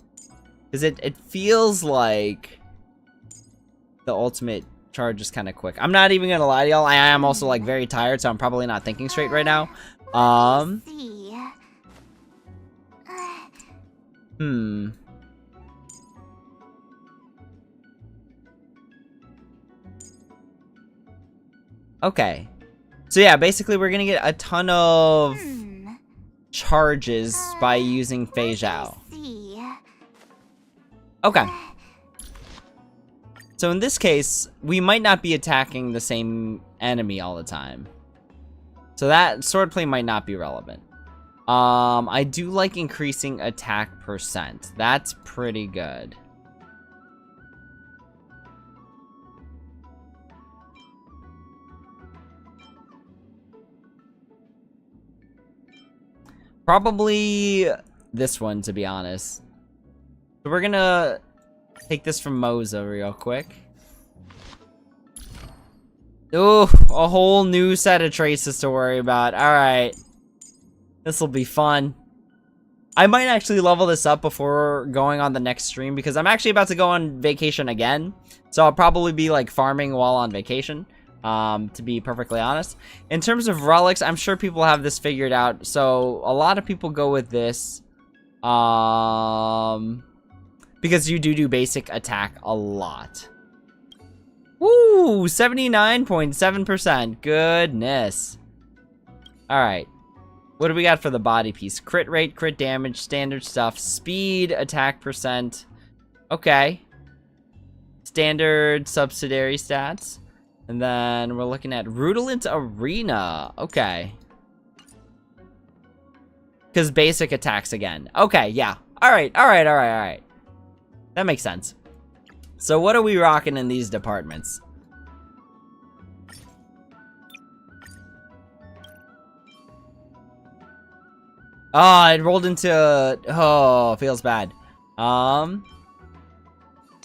Because it feels like the ultimate charge is kind of quick. I'm not even gonna lie to y'all, I am also, like, very tired, so I'm probably not thinking straight right now. Let's see. Okay. So yeah, basically we're gonna get a ton of charges by using Fei Zhao. Okay. So in this case, we might not be attacking the same enemy all the time. So that swordplay might not be relevant. I do like increasing attack percent. That's pretty good. Probably this one, to be honest. So we're gonna take this from Moza real quick. Ooh, a whole new set of traces to worry about. Alright. This'll be fun. I might actually level this up before going on the next stream, because I'm actually about to go on vacation again. So I'll probably be, like, farming while on vacation. To be perfectly honest. In terms of relics, I'm sure people have this figured out. So a lot of people go with this. Because you do basic attack a lot. Woo! 79.7%. Goodness. Alright. What do we got for the body piece? Crit rate, crit damage, standard stuff, speed, attack percent. Okay. Standard subsidiary stats. And then we're looking at Rutilant Arena. Okay. Because basic attacks again. Okay, yeah. Alright. That makes sense. So what are we rocking in these departments? Oh, it rolled into... Oh, feels bad.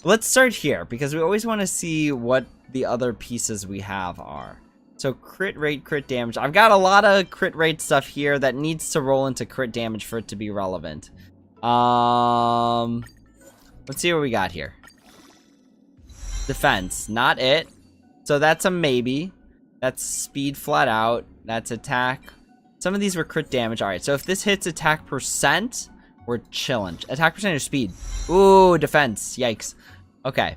Let's start here, because we always want to see what the other pieces we have are. So crit rate, crit damage. I've got a lot of crit rate stuff here that needs to roll into crit damage for it to be relevant. Let's see what we got here. Defense, not it. So that's a maybe. That's speed flat out. That's attack. Some of these were crit damage. Alright, so if this hits attack percent, we're chilling. Attack percent or speed? Ooh, defense. Yikes. Okay.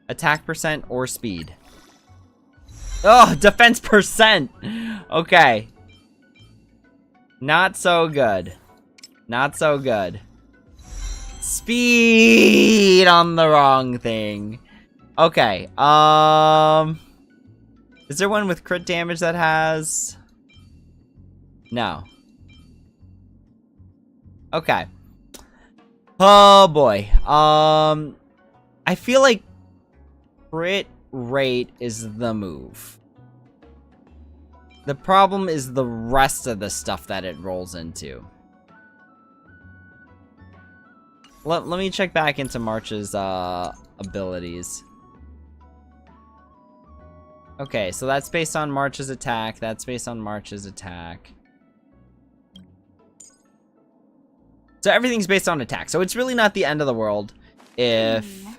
Attack percent or speed? Oh, defense percent! Okay. Not so good. Not so good. Speed on the wrong thing. Okay, is there one with crit damage that has... No. Okay. Oh boy. I feel like crit rate is the move. The problem is the rest of the stuff that it rolls into. Let me check back into March's abilities. Okay, so that's based on March's attack. That's based on March's attack. So everything's based on attack. So it's really not the end of the world if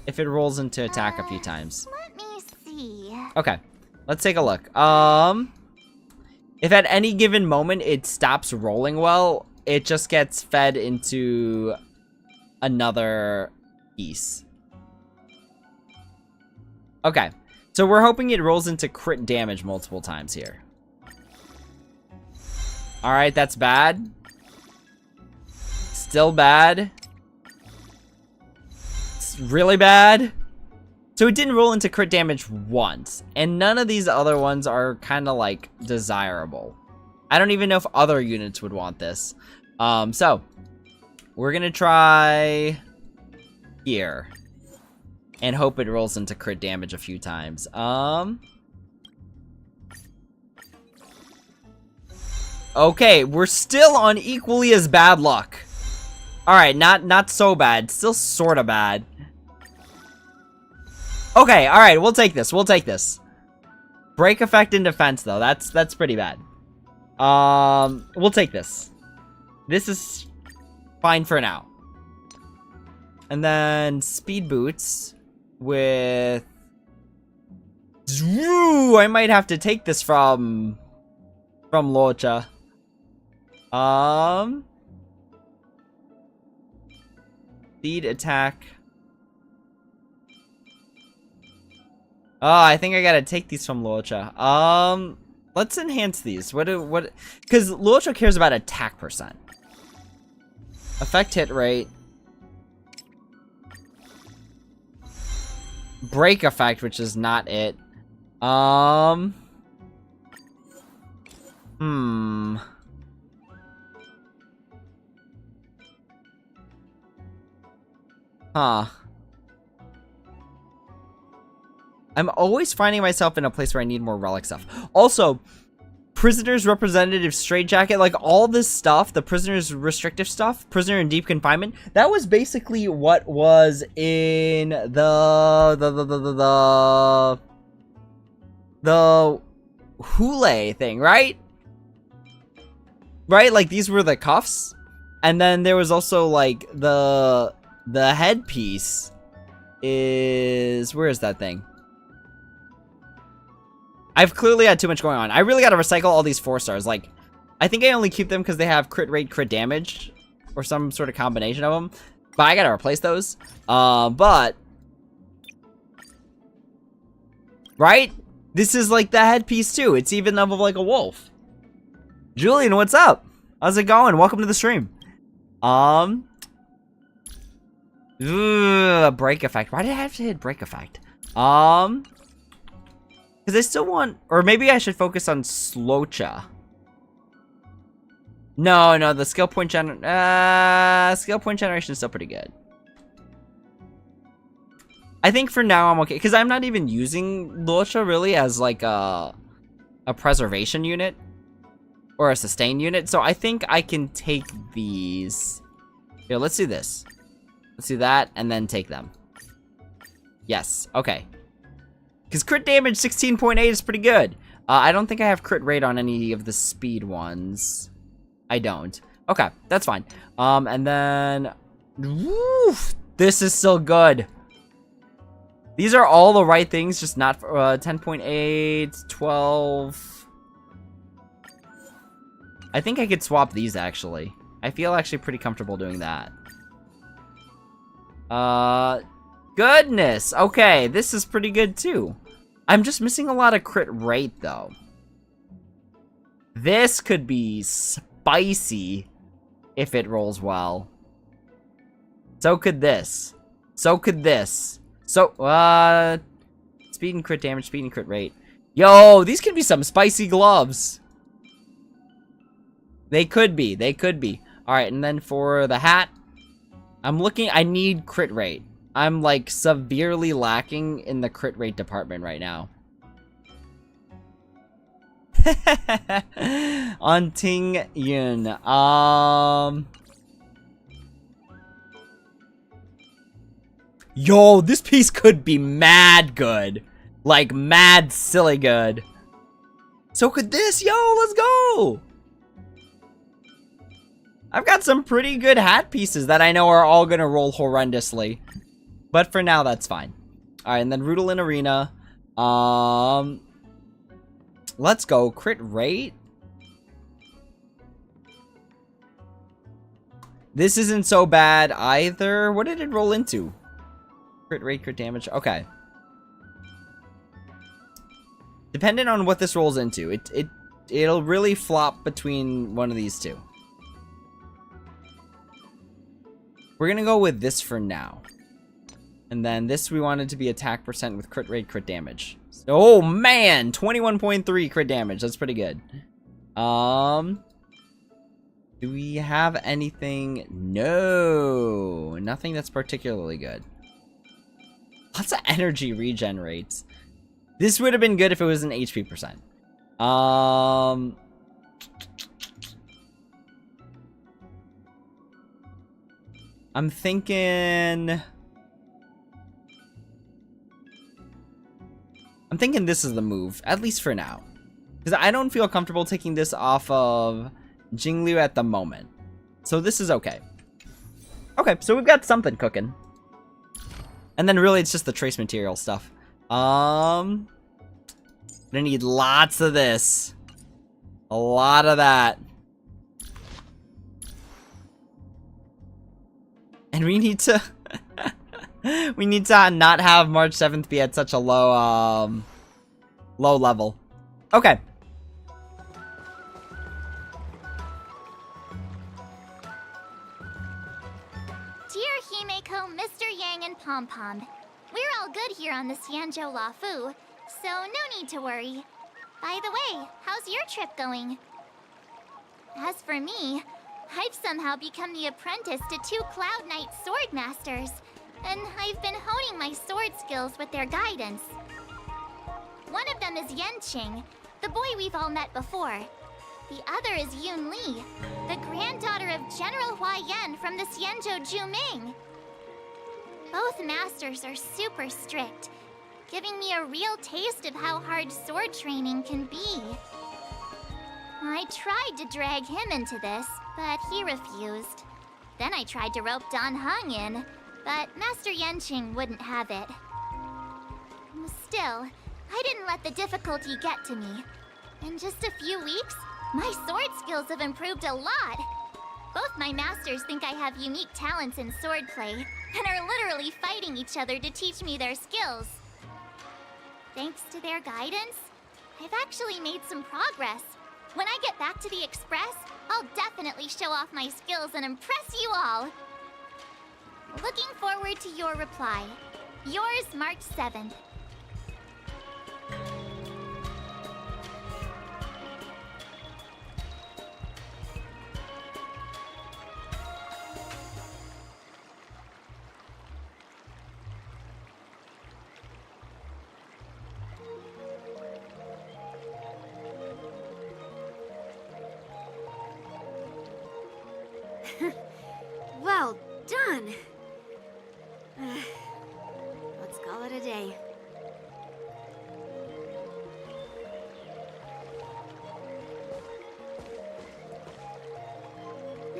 it rolls into attack a few times. Let me see. Okay, let's take a look. If at any given moment it stops rolling well, it just gets fed into another piece. Okay, so we're hoping it rolls into crit damage multiple times here. Alright, that's bad. Still bad. It's really bad. So it didn't roll into crit damage once, and none of these other ones are kind of like desirable. I don't even know if other units would want this. So we're gonna try here and hope it rolls into crit damage a few times. Okay, we're still on equally as bad luck. All right, not so bad, still sort of bad. Okay, alright, we'll take this. We'll take this. Break effect in defense, though. That's pretty bad. We'll take this. This is fine for now. And then speed boots with... Ooh, I might have to take this from Locha. Speed attack. Oh, I think I gotta take these from Locha. Let's enhance these. Because Locha cares about attack percent. Effect hit rate. Break effect, which is not it. Huh. I'm always finding myself in a place where I need more relic stuff. Also, prisoner's representative straitjacket, like all this stuff, the prisoner's restrictive stuff, prisoner in deep confinement, that was basically what was in the Hule thing, right? Right? Like these were the cuffs. And then there was also like the headpiece is, where is that thing? I've clearly had too much going on. I really gotta recycle all these 4 stars. Like, I think I only keep them because they have crit rate, crit damage, or some sort of combination of them. But I gotta replace those. But right? This is like the headpiece too. It's even of like a wolf. Julian, what's up? How's it going? Welcome to the stream. Break effect. Why did I have to hit break effect? Because I still want... Or maybe I should focus on Slocha. No, the skill point generation is still pretty good. I think for now I'm okay. Because I'm not even using Slocha really as like a preservation unit. Or a sustain unit. So I think I can take these. Here, let's do this. Let's do that and then take them. Yes, okay. Because crit damage 16.8 is pretty good. I don't think I have crit rate on any of the speed ones. I don't. Okay, that's fine. And then... Woo, this is still good. These are all the right things, just not for 10.8, 12... I think I could swap these, actually. I feel actually pretty comfortable doing that. Goodness! Okay, this is pretty good, too. I'm just missing a lot of crit rate, though. This could be spicy if it rolls well. So could this. So could this. So, speed and crit damage, speed and crit rate. Yo, these could be some spicy gloves. They could be. They could be. Alright, and then for the hat, I need crit rate. I'm, like, severely lacking in the crit rate department right now. On Ting Yun. Yo, this piece could be mad good. Like, mad silly good. So could this. Yo, let's go. I've got some pretty good hat pieces that I know are all gonna roll horrendously. But for now, that's fine. Alright, and then Rudolin Arena. Let's go. Crit rate. This isn't so bad either. What did it roll into? Crit rate, crit damage. Okay. Depending on what this rolls into, it'll really flop between one of these two. We're gonna go with this for now. And then this we wanted to be attack percent with crit rate, crit damage. Oh man, 21.3 crit damage. That's pretty good. Do we have anything? No, nothing that's particularly good. Lots of energy regenerates. This would have been good if it was an HP percent. I'm thinking... I'm thinking this is the move, at least for now. Because I don't feel comfortable taking this off of Jingliu at the moment. So this is okay. Okay, so we've got something cooking. And then really it's just the trace material stuff. Gonna need lots of this. A lot of that. And we need to we need to not have March 7th be at such a low low level. Okay. Dear Himeko, Mr. Yang, and Pom Pom, we're all good here on the Xianzhou Lafu, so no need to worry. By the way, how's your trip going? As for me, I've somehow become the apprentice to 2 Cloud Knight sword masters, and I've been honing my sword skills with their guidance. One of them is Yanqing, the boy we've all met before. The other is Yun Li, the granddaughter of General Hua Yan from the Xianzhou Juming. Both masters are super strict, giving me a real taste of how hard sword training can be. I tried to drag him into this, but he refused. Then I tried to rope Dan Heng in, but Master Yanqing wouldn't have it. Still, I didn't let the difficulty get to me. In just a few weeks, my sword skills have improved a lot. Both my masters think I have unique talents in swordplay, and are literally fighting each other to teach me their skills. Thanks to their guidance, I've actually made some progress. When I get back to the Express, I'll definitely show off my skills and impress you all. Looking forward to your reply. Yours, March 7th. Well done. Let's call it a day.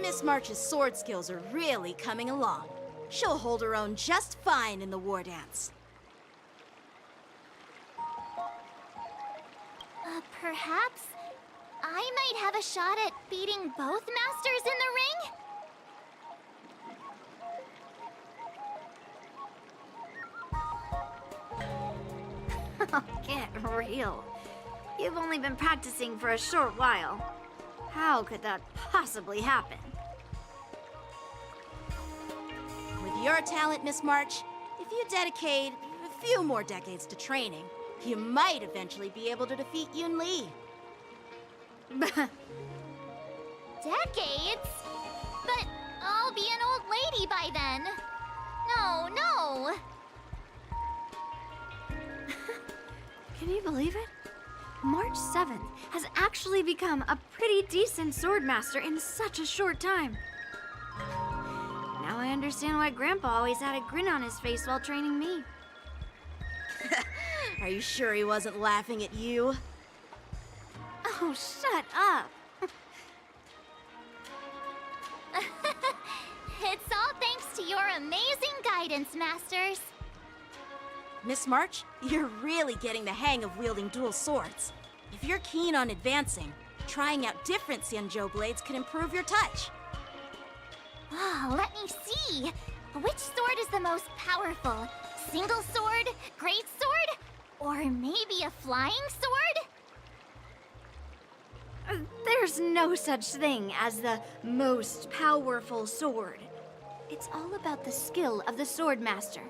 Miss March's sword skills are really coming along. She'll hold her own just fine in the war dance. Perhaps I might have a shot at beating both masters in the ring? Get real. You've only been practicing for a short while. How could that possibly happen? With your talent, Miss March, if you dedicate a few more decades to training, you might eventually be able to defeat Yun Li. Decades? But I'll be an old lady by then. No, no. Can you believe it? March 7th has actually become a pretty decent swordmaster in such a short time. Now I understand why Grandpa always had a grin on his face while training me. Are you sure he wasn't laughing at you? Oh, shut up. It's all thanks to your amazing guidance, Masters. Miss March, you're really getting the hang of wielding dual swords. If you're keen on advancing, trying out different Xianzhou blades can improve your touch. Oh, let me see. Which sword is the most powerful? Single sword? Great sword? Or maybe a flying sword? There's no such thing as the most powerful sword. It's all about the skill of the swordmaster.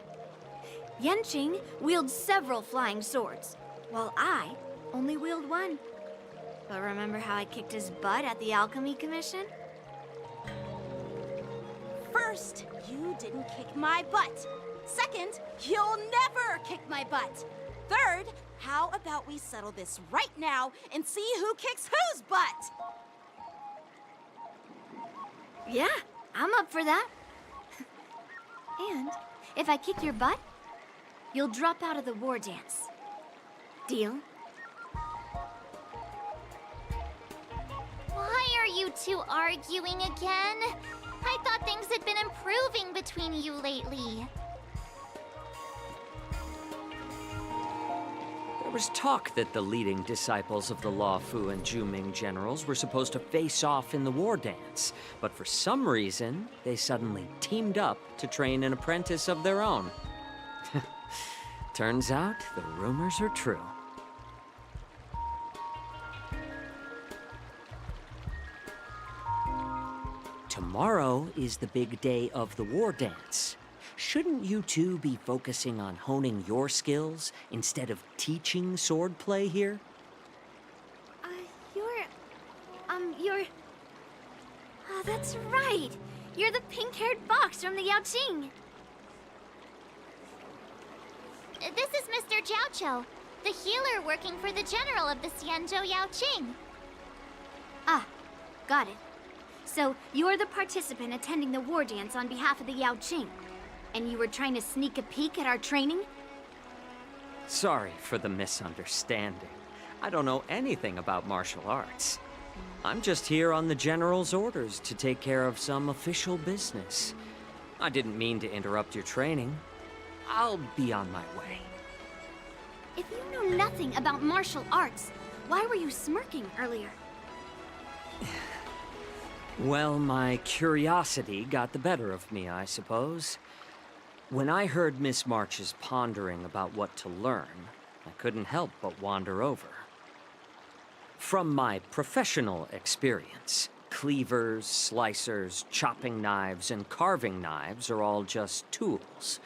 Yanqing wields several flying swords, while I only wield one. But remember how I kicked his butt at the Alchemy Commission? First, you didn't kick my butt. Second, you'll never kick my butt. Third, how about we settle this right now and see who kicks whose butt? Yeah, I'm up for that. And if I kick your butt, you'll drop out of the war dance. Deal? Why are you two arguing again? I thought things had been improving between you lately. There was talk that the leading disciples of the Luofu and Juming generals were supposed to face off in the war dance, but for some reason, they suddenly teamed up to train an apprentice of their own. Turns out, the rumors are true. Tomorrow is the big day of the war dance. Shouldn't you two be focusing on honing your skills instead of teaching swordplay here? You're... Oh, that's right! You're the pink-haired fox from the Yaoqing! This is Mr. Jiaoqiu, the healer working for the general of the Xianzhou Yaoqing. Ah, got it. So, you're the participant attending the war dance on behalf of the Yaoqing. And you were trying to sneak a peek at our training? Sorry for the misunderstanding. I don't know anything about martial arts. I'm just here on the General's orders to take care of some official business. I didn't mean to interrupt your training. I'll be on my way. If you know nothing about martial arts, why were you smirking earlier? Well, my curiosity got the better of me, I suppose. When I heard Miss March's pondering about what to learn, I couldn't help but wander over. From my professional experience, cleavers, slicers, chopping knives, and carving knives are all just tools.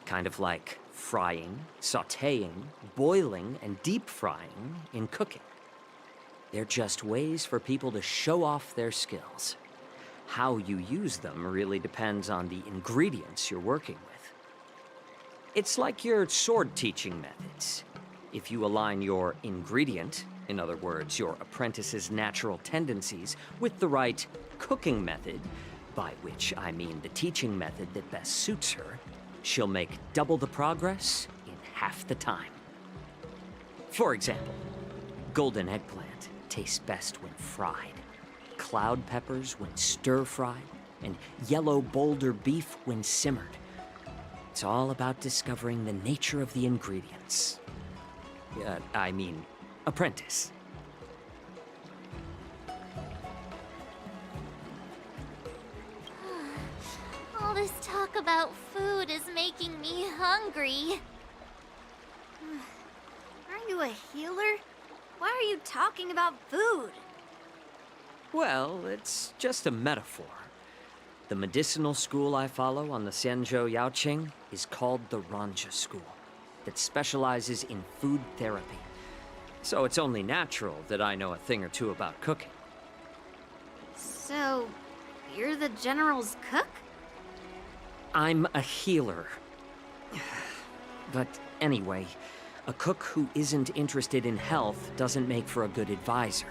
Kind of like frying, sautéing, boiling, and deep frying in cooking. They're just ways for people to show off their skills. How you use them really depends on the ingredients you're working with. It's like your sword teaching methods. If you align your ingredient, in other words, your apprentice's natural tendencies, with the right cooking method, by which I mean the teaching method that best suits her, she'll make double the progress in half the time. For example, golden eggplant tastes best when fried, cloud peppers when stir-fried, and yellow boulder beef when simmered. It's all about discovering the nature of the ingredients. Apprentice. All this talk about food is making me hungry. Aren't you a healer? Why are you talking about food? Well, it's just a metaphor. The medicinal school I follow on the Xianzhou Yaoqing is called the Ranja School, that specializes in food therapy. So it's only natural that I know a thing or two about cooking. So, you're the General's cook? I'm a healer. But anyway, a cook who isn't interested in health doesn't make for a good advisor.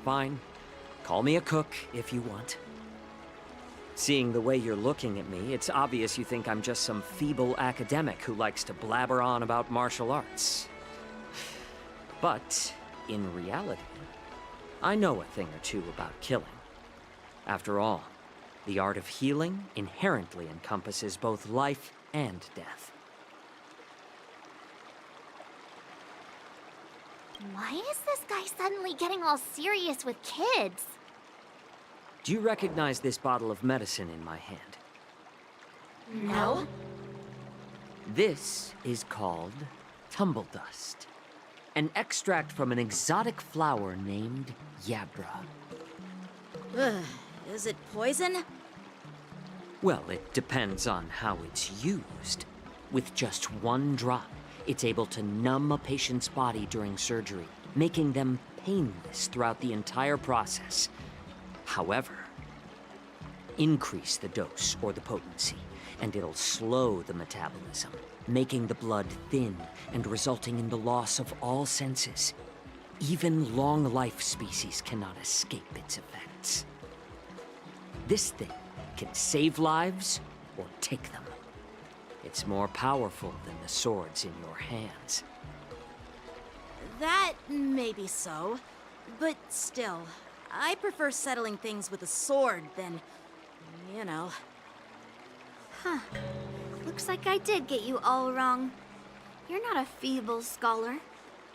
Fine. Call me a cook if you want. Seeing the way you're looking at me, it's obvious you think I'm just some feeble academic who likes to blabber on about martial arts. But, in reality, I know a thing or two about killing. After all, the art of healing inherently encompasses both life and death. Why is this guy suddenly getting all serious with kids? Do you recognize this bottle of medicine in my hand? No. This is called tumble dust, an extract from an exotic flower named Yabra. Ugh, is it poison? Well, it depends on how it's used. With just one drop, it's able to numb a patient's body during surgery, making them painless throughout the entire process. However, increase the dose or the potency, and it'll slow the metabolism, making the blood thin and resulting in the loss of all senses. Even long-life species cannot escape its effects. This thing can save lives or take them. It's more powerful than the swords in your hands. That may be so, but still, I prefer settling things with a sword than, you know. Huh. Looks like I did get you all wrong. You're not a feeble scholar,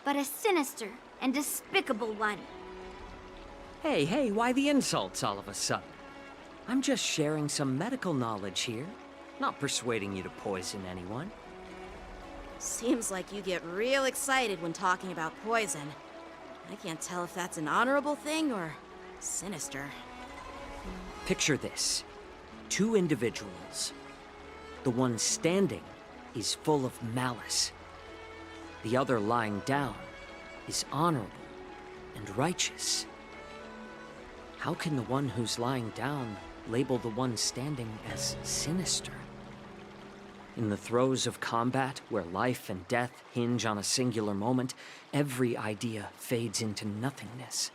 but a sinister and despicable one. Hey, why the insults all of a sudden? I'm just sharing some medical knowledge here, not persuading you to poison anyone. Seems like you get real excited when talking about poison. I can't tell if that's an honorable thing or sinister. Picture this. 2 individuals. The one standing is full of malice. The other lying down is honorable and righteous. How can the one who's lying down label the one standing as sinister? In the throes of combat, where life and death hinge on a singular moment, every idea fades into nothingness.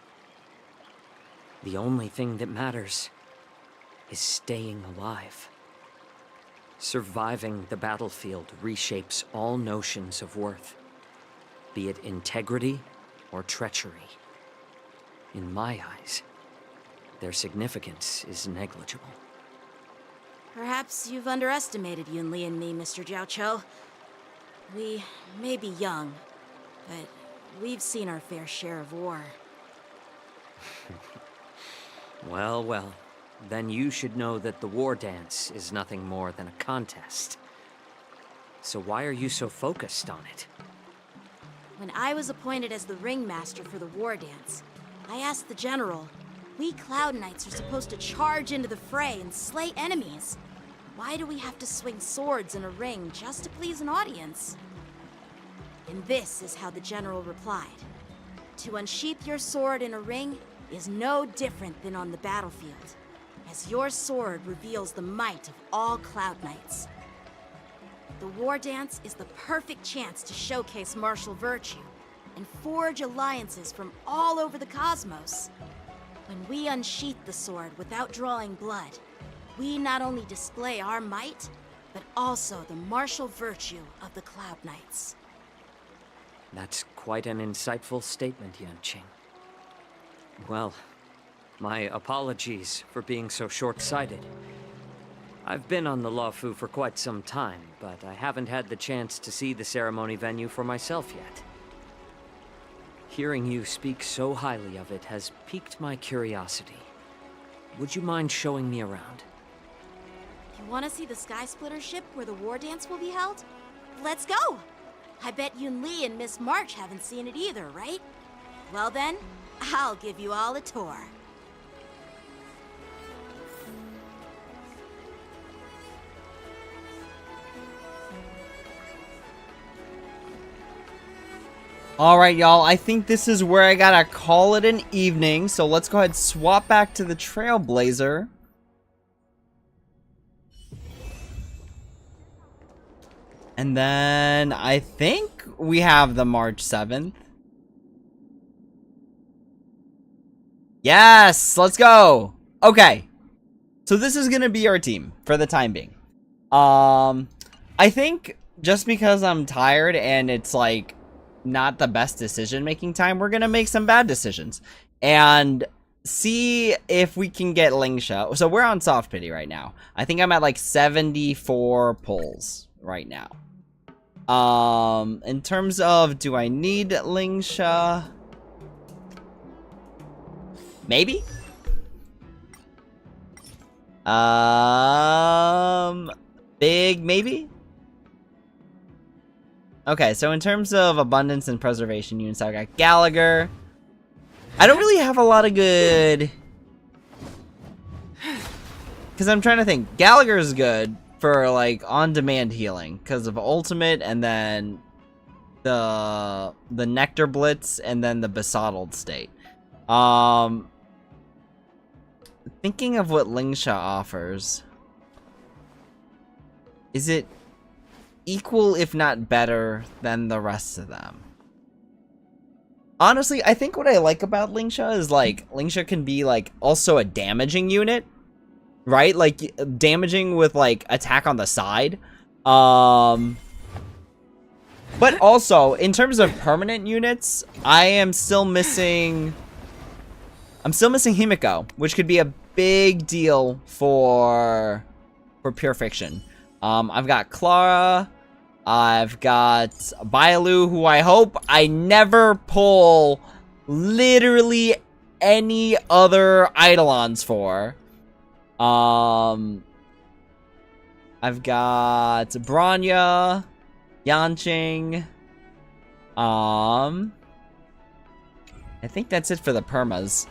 The only thing that matters is staying alive. Surviving the battlefield reshapes all notions of worth, be it integrity or treachery. In my eyes, their significance is negligible. Perhaps you've underestimated Yunli and me, Mr. Jiaoqiu. We may be young, but we've seen our fair share of war. Well, then you should know that the war dance is nothing more than a contest. So why are you so focused on it? When I was appointed as the ringmaster for the war dance, I asked the general, we Cloud Knights are supposed to charge into the fray and slay enemies. Why do we have to swing swords in a ring just to please an audience? And this is how the general replied. To unsheath your sword in a ring is no different than on the battlefield, as your sword reveals the might of all Cloud Knights. The war dance is the perfect chance to showcase martial virtue and forge alliances from all over the cosmos. When we unsheath the sword without drawing blood, we not only display our might, but also the martial virtue of the Cloud Knights. That's quite an insightful statement, Yanqing. Well, my apologies for being so short-sighted. I've been on the Luofu for quite some time, but I haven't had the chance to see the ceremony venue for myself yet. Hearing you speak so highly of it has piqued my curiosity. Would you mind showing me around? You want to see the Sky Splitter ship where the war dance will be held? Let's go! I bet Yunli and Miss March haven't seen it either, right? Well then, I'll give you all a tour. Alright, y'all, I think this is where I gotta call it an evening, so let's go ahead and swap back to the Trailblazer. And then I think we have the March 7th. Yes, let's go. Okay. So this is going to be our team for the time being. I think just because I'm tired and it's like not the best decision making time, we're going to make some bad decisions and see if we can get Lingsha. So we're on soft pity right now. I think I'm at like 74 pulls right now. In terms of, do I need Lingsha? Maybe? Big maybe? Okay, so in terms of abundance and preservation units, I got Gallagher. I don't really have a lot of good... Because I'm trying to think. Gallagher is good for, like, on-demand healing because of ultimate and then the Nectar Blitz and then the Besottled state. Thinking of what Lingsha offers. Is it equal, if not better, than the rest of them? Honestly, I think what I like about Lingsha is, like, Lingsha can be, like, also a damaging unit. Right? Like, damaging with, like, attack on the side. But also, in terms of permanent units, I am still missing... I'm still missing Himiko, which could be a big deal for Pure Fiction. I've got Clara. I've got Bailu, who I hope I never pull literally any other Eidolons for. I've got Branya, Yanqing. I think that's it for the permas.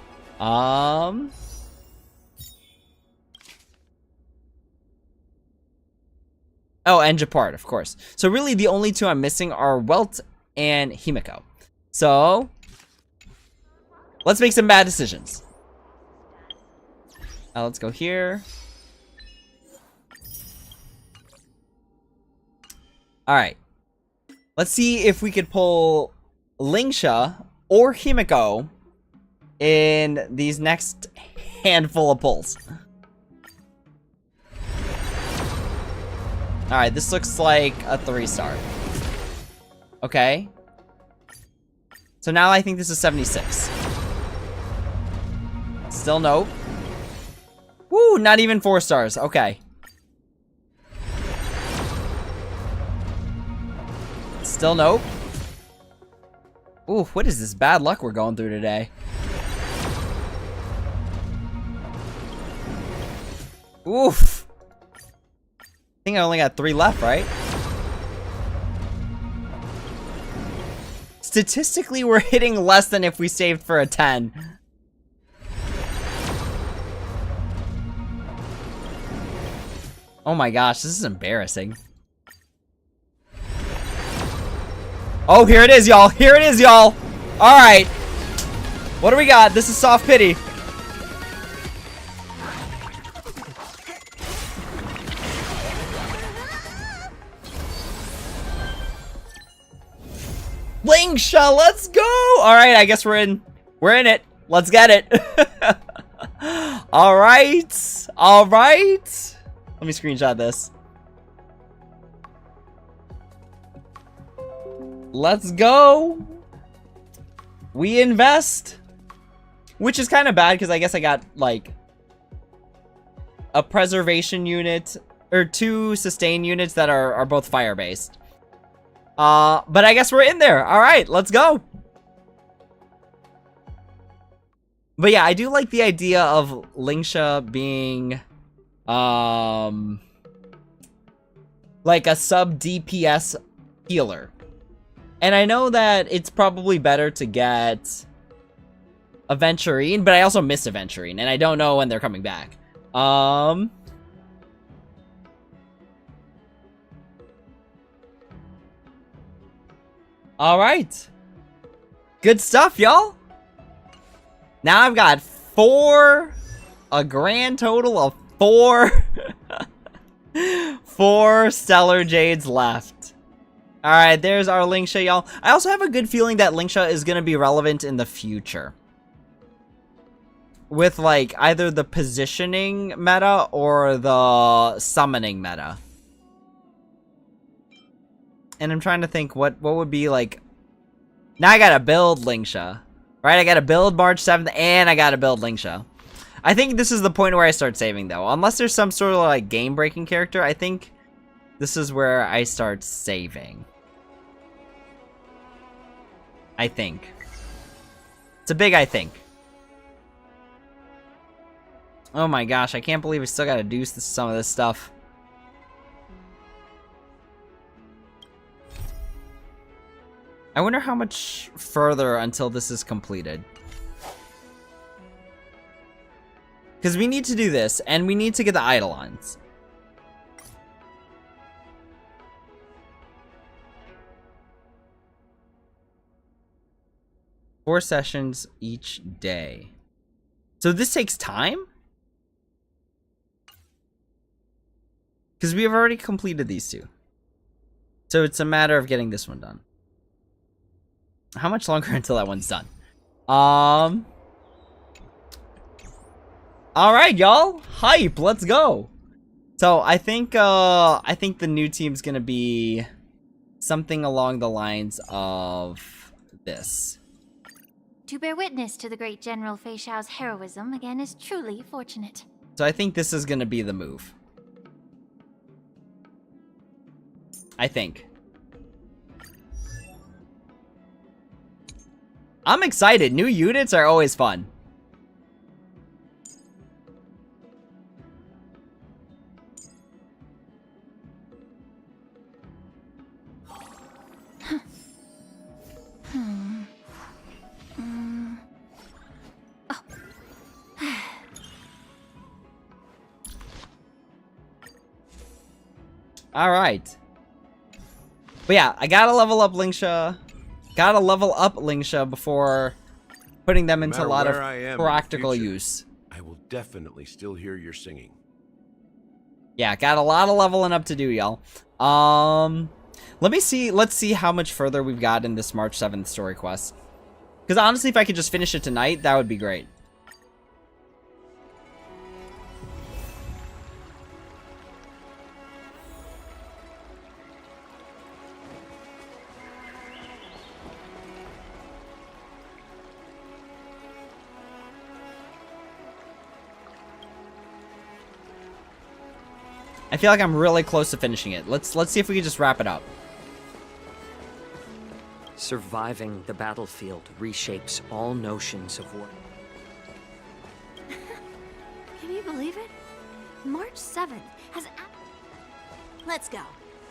Oh, and Japart, of course. So really, the only two I'm missing are Welt and Himiko. So let's make some bad decisions. Let's go here. All right. Let's see if we could pull Lingsha or Himiko in these next handful of pulls. All right, this looks like a 3-star. Okay. So now I think this is 76. Still nope. Woo, not even 4 stars. Okay. Still nope. Ooh, what is this bad luck we're going through today? Oof. I think I only got 3 left, right? Statistically, we're hitting less than if we saved for a 10. Oh my gosh, this is embarrassing. Oh, here it is, y'all. Here it is, y'all. All right. What do we got? This is soft pity. Lingsha, let's go. All right, I guess we're in it. Let's get it. All right. All right. Let me screenshot this. Let's go. We invest. Which is kind of bad because I guess I got like a preservation unit or 2 sustain units that are both fire based. But I guess we're in there. All right, let's go. But yeah, I do like the idea of Lingsha being like a sub DPS healer. And I know that it's probably better to get Aventurine, but I also miss Aventurine, and I don't know when they're coming back. All right. Good stuff, y'all. Now I've got 4, a grand total of 4, 4 Stellar Jades left. All right, there's our Lingsha, y'all. I also have a good feeling that Lingsha is going to be relevant in the future. With, like, either the positioning meta or the summoning meta. And I'm trying to think what would be, like... Now I gotta build Lingsha. Right, I gotta build March 7th, and I gotta build Lingsha. I think this is the point where I start saving, though. Unless there's some sort of, like, game-breaking character, I think this is where I start saving. I think. It's a big I think. Oh my gosh, I can't believe we still gotta do some of this stuff. I wonder how much further until this is completed. Because we need to do this, and we need to get the Eidolons. Four sessions each day. So this takes time? Because we have already completed these 2. So it's a matter of getting this one done. How much longer until that one's done? Alright, y'all. Hype. Let's go. So I think the new team's gonna be something along the lines of this. To bear witness to the great General Fei Xiao's heroism again is truly fortunate. So I think this is gonna be the move. I think. I'm excited. New units are always fun. All right. But yeah, I gotta level up Lingsha. Gotta level up Lingsha before putting them into a lot of practical use. I will definitely still hear your singing. Yeah, got a lot of leveling up to do, y'all. Let's see how much further we've got in this March 7th story quest. Because honestly, if I could just finish it tonight, that would be great. I feel like I'm really close to finishing it. Let's see if we can just wrap it up. Surviving the battlefield reshapes all notions of war. Can you believe it? March 7th has... Let's go.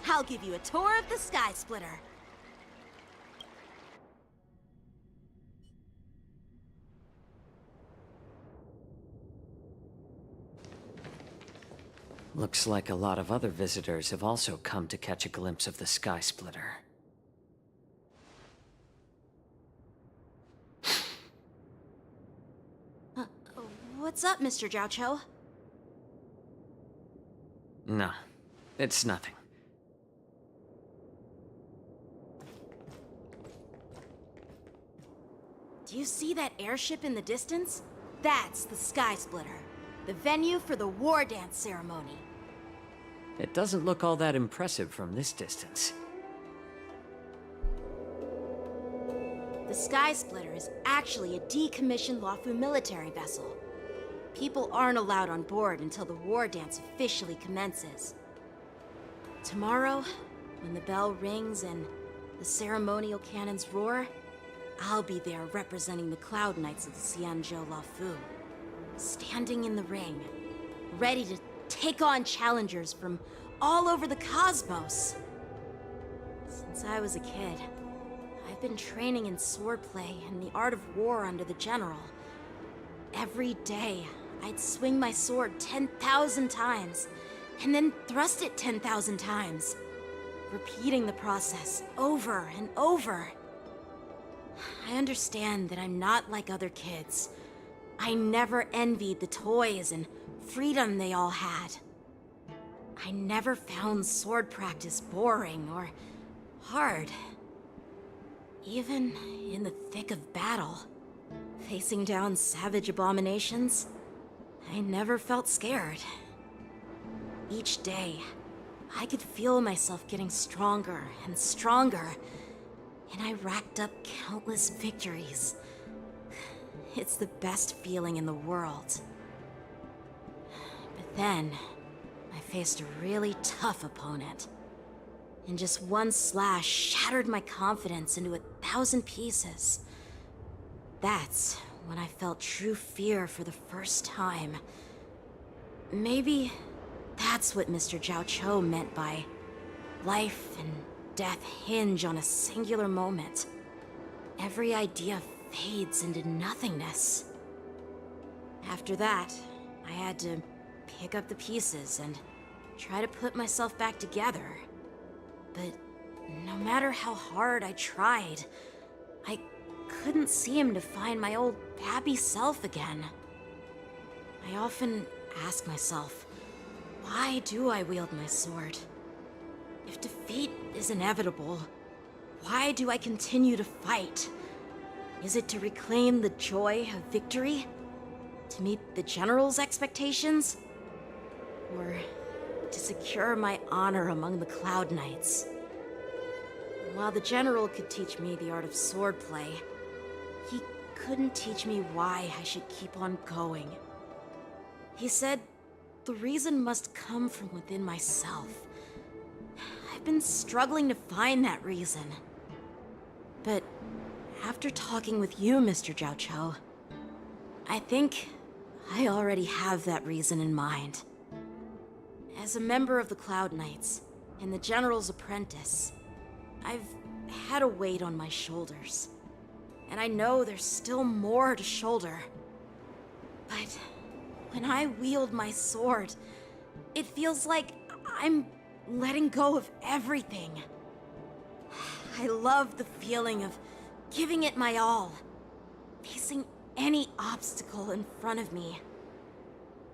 I'll give you a tour of the Sky Splitter. Looks like a lot of other visitors have also come to catch a glimpse of the Sky Splitter. What's up, Mr. Zhao Cho? No, it's nothing. Do you see that airship in the distance? That's the Sky Splitter, the venue for the war dance ceremony. It doesn't look all that impressive from this distance. The Sky Splitter is actually a decommissioned Luofu military vessel. People aren't allowed on board until the war dance officially commences. Tomorrow, when the bell rings and the ceremonial cannons roar, I'll be there representing the Cloud Knights of the Xianzhou Luofu, standing in the ring, ready to take on challengers from all over the cosmos. Since I was a kid, I've been training in swordplay and the art of war under the general. Every day, I'd swing my sword 10,000 times, and then thrust it 10,000 times, repeating the process over and over. I understand that I'm not like other kids. I never envied the toys and freedom they all had. I never found sword practice boring or hard. Even in the thick of battle, facing down savage abominations, I never felt scared. Each day, I could feel myself getting stronger and stronger, and I racked up countless victories. It's the best feeling in the world. But then, I faced a really tough opponent. And just one slash shattered my confidence into 1,000 pieces. That's when I felt true fear for the first time. Maybe that's what Mr. Zhao Cho meant by life and death hinge on a singular moment. Every idea fades into nothingness. After that, I had to pick up the pieces and try to put myself back together. But no matter how hard I tried, I couldn't seem to find my old happy self again. I often ask myself, why do I wield my sword? If defeat is inevitable, why do I continue to fight? Is it to reclaim the joy of victory? To meet the general's expectations? Or to secure my honor among the Cloud Knights. While the General could teach me the art of swordplay, he couldn't teach me why I should keep on going. He said the reason must come from within myself. I've been struggling to find that reason. But after talking with you, Mr. Jiao Cho, I think I already have that reason in mind. As a member of the Cloud Knights and the General's apprentice, I've had a weight on my shoulders. And I know there's still more to shoulder. But when I wield my sword, it feels like I'm letting go of everything. I love the feeling of giving it my all, facing any obstacle in front of me,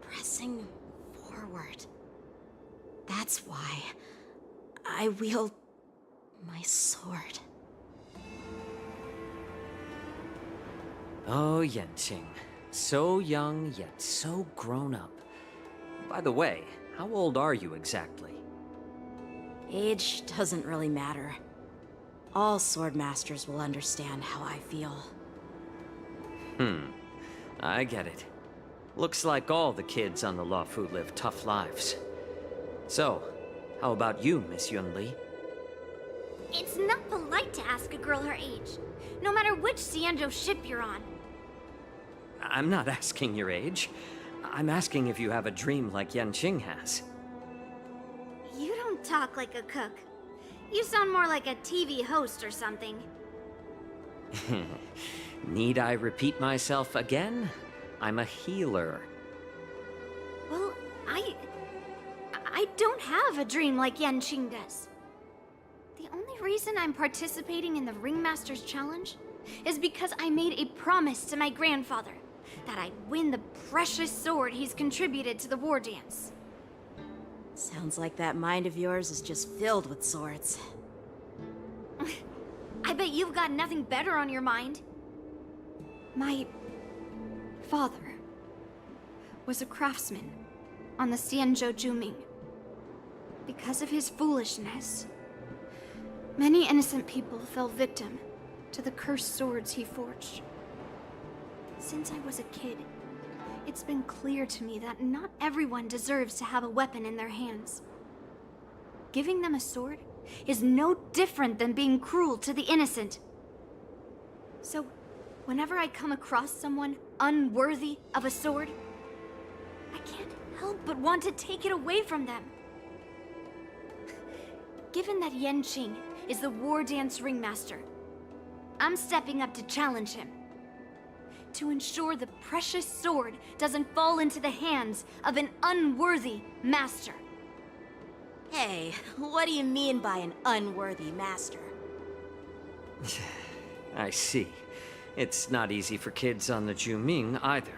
pressing forward. That's why I wield my sword. Oh, Yanqing. So young, yet so grown up. By the way, how old are you exactly? Age doesn't really matter. All sword masters will understand how I feel. I get it. Looks like all the kids on the Luofu live tough lives. So, how about you, Miss Yunli? It's not polite to ask a girl her age, no matter which Xianzhou ship you're on. I'm not asking your age. I'm asking if you have a dream like Yanqing has. You don't talk like a cook. You sound more like a TV host or something. Need I repeat myself again? I'm a healer. Well, I don't have a dream like Yanqing does. The only reason I'm participating in the Ringmaster's Challenge is because I made a promise to my grandfather that I'd win the precious sword he's contributed to the war dance. Sounds like that mind of yours is just filled with swords. I bet you've got nothing better on your mind. My father was a craftsman on the Xianzhou Juming. Because of his foolishness, many innocent people fell victim to the cursed swords he forged. Since I was a kid, it's been clear to me that not everyone deserves to have a weapon in their hands. Giving them a sword is no different than being cruel to the innocent. So, whenever I come across someone unworthy of a sword, I can't help but want to take it away from them. Given that Yanqing is the war dance ringmaster, I'm stepping up to challenge him. To ensure the precious sword doesn't fall into the hands of an unworthy master. Hey, what do you mean by an unworthy master? I see. It's not easy for kids on the Juming either.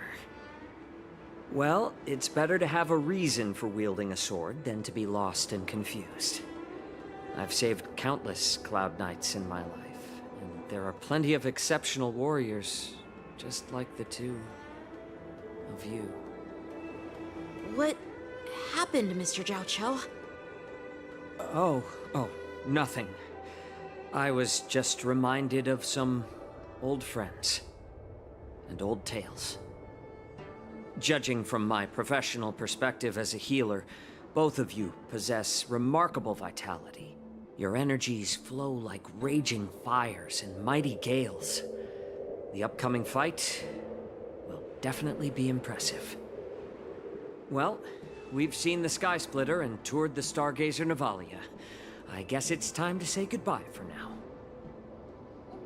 Well, it's better to have a reason for wielding a sword than to be lost and confused. I've saved countless Cloud Knights in my life, and there are plenty of exceptional warriors, just like the two of you. What happened, Mr. Jiao Cho? Oh, nothing. I was just reminded of some old friends and old tales. Judging from my professional perspective as a healer, both of you possess remarkable vitality. Your energies flow like raging fires and mighty gales. The upcoming fight will definitely be impressive. Well, we've seen the Sky Splitter and toured the Stargazer Navalia. I guess it's time to say goodbye for now.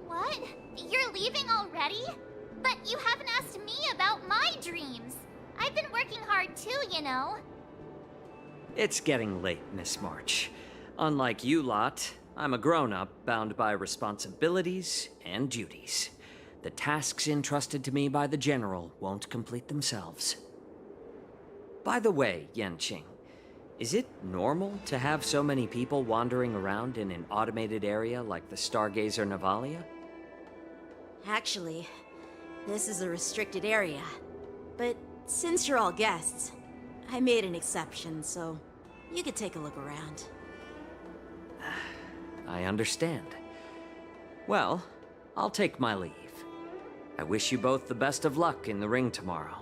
What? You're leaving already? But you haven't asked me about my dreams. I've been working hard too, you know. It's getting late, Miss March. Unlike you lot, I'm a grown-up bound by responsibilities and duties. The tasks entrusted to me by the General won't complete themselves. By the way, Yanqing, is it normal to have so many people wandering around in an automated area like the Stargazer Navalia? Actually, this is a restricted area. But since you're all guests, I made an exception, so You could take a look around. I understand. Well, I'll take my leave. I wish you both the best of luck in the ring tomorrow.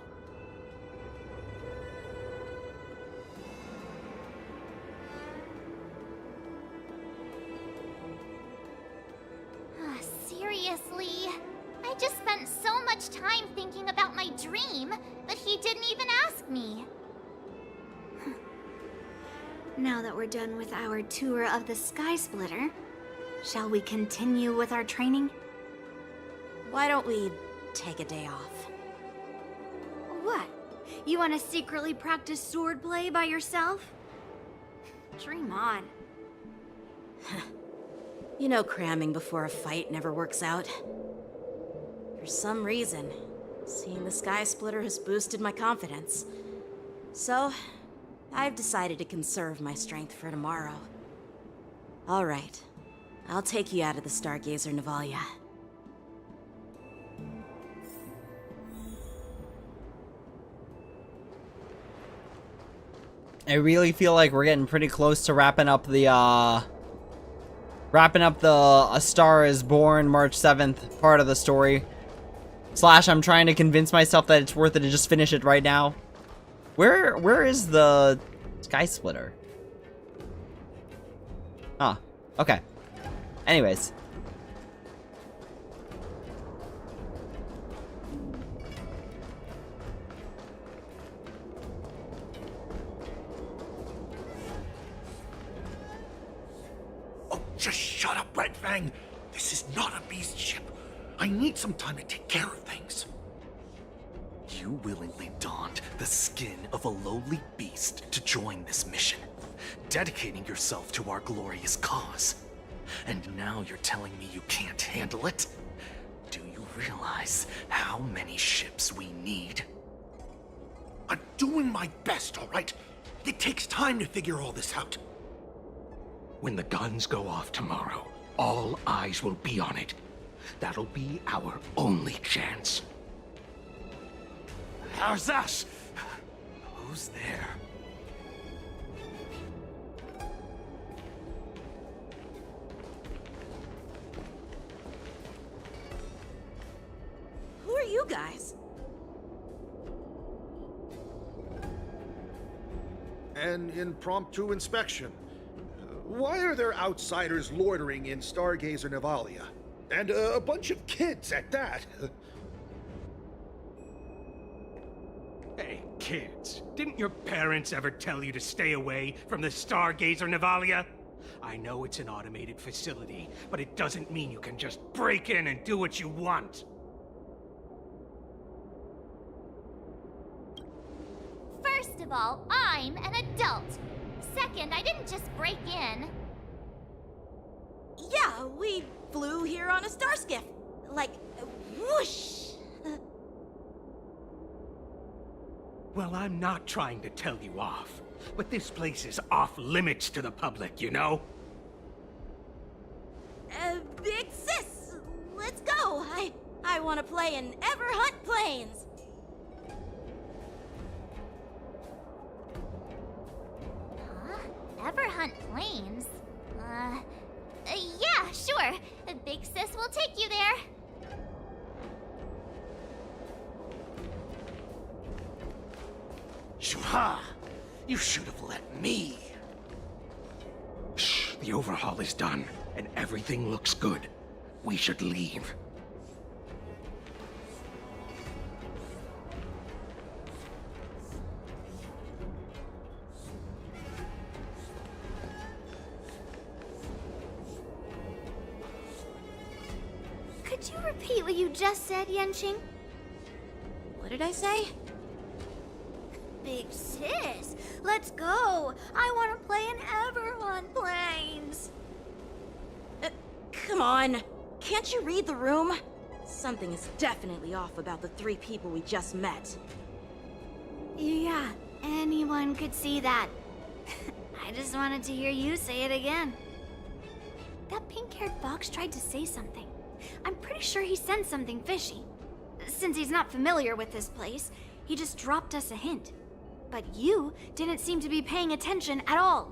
Seriously? I just spent so much time thinking about my dream, but he didn't even ask me. Now that we're done with our tour of the Sky Splitter, shall we continue with our training? Why don't we take a day off? What? You want to secretly practice swordplay by yourself? Dream on. You know cramming before a fight never works out. For some reason, seeing the Sky Splitter has boosted my confidence. So, I've decided to conserve my strength for tomorrow. Alright, I'll take you out of the Stargazer Navalia. I really feel like we're getting pretty close to wrapping up the A Star is Born March 7th part of the story. Slash, I'm trying to convince myself that it's worth it to just finish it right now. Where is the Sky Splitter? Huh. Okay. Anyways. Oh, just shut up, Red Fang. This is not a beast ship. I need some time to take care of things. You willingly donned the skin of a lowly beast to join this mission, dedicating yourself to our glorious cause. And now you're telling me you can't handle it? Do you realize how many ships we need? I'm doing my best, all right? It takes time to figure all this out. When the guns go off tomorrow, all eyes will be on it. That'll be our only chance. Arzash! Who's there? Who are you guys? An impromptu inspection. Why are there outsiders loitering in Stargazer Navalia? And a bunch of kids at that. Hey, kids, didn't your parents ever tell you to stay away from the Stargazer Navalia? I know it's an automated facility, but it doesn't mean you can just break in and do what you want. First of all, I'm an adult. Second, I didn't just break in. Yeah, we flew here on a starskiff. Like, whoosh! Well, I'm not trying to tell you off, but this place is off limits to the public, you know? Big sis, let's go. I want to play in Everhunt Plains. Huh? Everhunt Plains? Yeah, sure. Big sis will take you there. Shuha! You should have let me. Shh, the overhaul is done, and everything looks good. We should leave. Could you repeat what you just said, Yenqing? What did I say? Big sis, let's go. I want to play in Everhunt Plains. Come on. Can't you read the room? Something is definitely off about the 3 people we just met. Yeah, anyone could see that. I just wanted to hear you say it again. That pink-haired fox tried to say something. I'm pretty sure he sensed something fishy. Since he's not familiar with this place, he just dropped us a hint. But you didn't seem to be paying attention at all.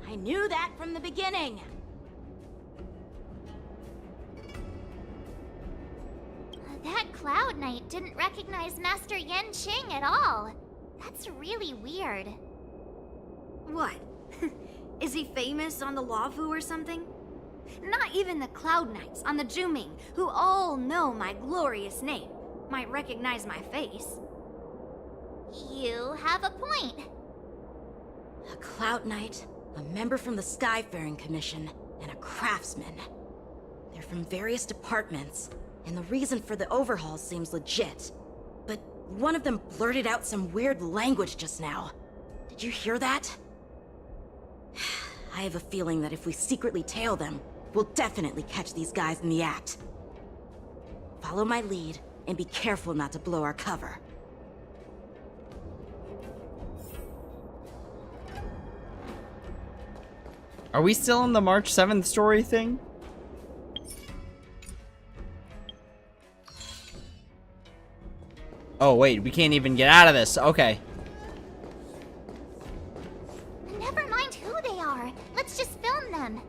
I knew that from the beginning. That Cloud Knight didn't recognize Master Yanqing at all. That's really weird. What? Is he famous on the Luofu or something? Not even the Cloud Knights on the Juming, who all know my glorious name, might recognize my face. You have a point. A Cloud Knight, a member from the Skyfaring Commission, and a craftsman. They're from various departments, and the reason for the overhaul seems legit. But one of them blurted out some weird language just now. Did you hear that? I have a feeling that if we secretly tail them, we'll definitely catch these guys in the act. Follow my lead, and be careful not to blow our cover. Are we still in the March 7th story thing? Oh wait, we can't even get out of this. Okay. Never mind who they are. Let's just film them.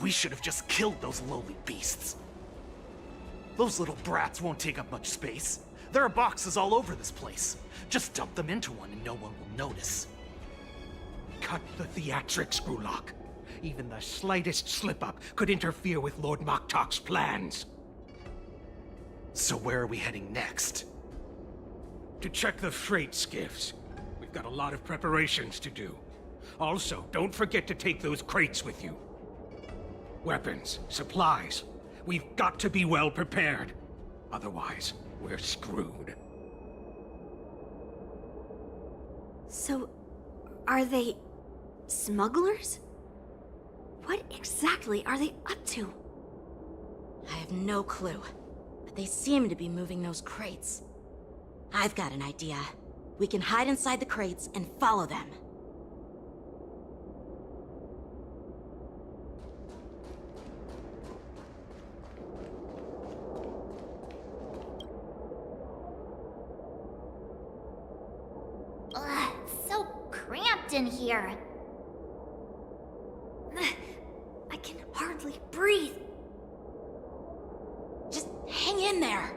We should have just killed those lowly beasts. Those little brats won't take up much space. There are boxes all over this place. Just dump them into one and no one will notice. Cut the theatrics, Grulok. Even the slightest slip-up could interfere with Lord Moktok's plans. So where are we heading next? To check the freight skiffs. We've got a lot of preparations to do. Also, don't forget to take those crates with you. Weapons, supplies. We've got to be well prepared. Otherwise, we're screwed. So, are they smugglers? What exactly are they up to? I have no clue, but they seem to be moving those crates. I've got an idea. We can hide inside the crates and follow them. Ugh, it's so cramped in here. I can hardly breathe. Just hang in there.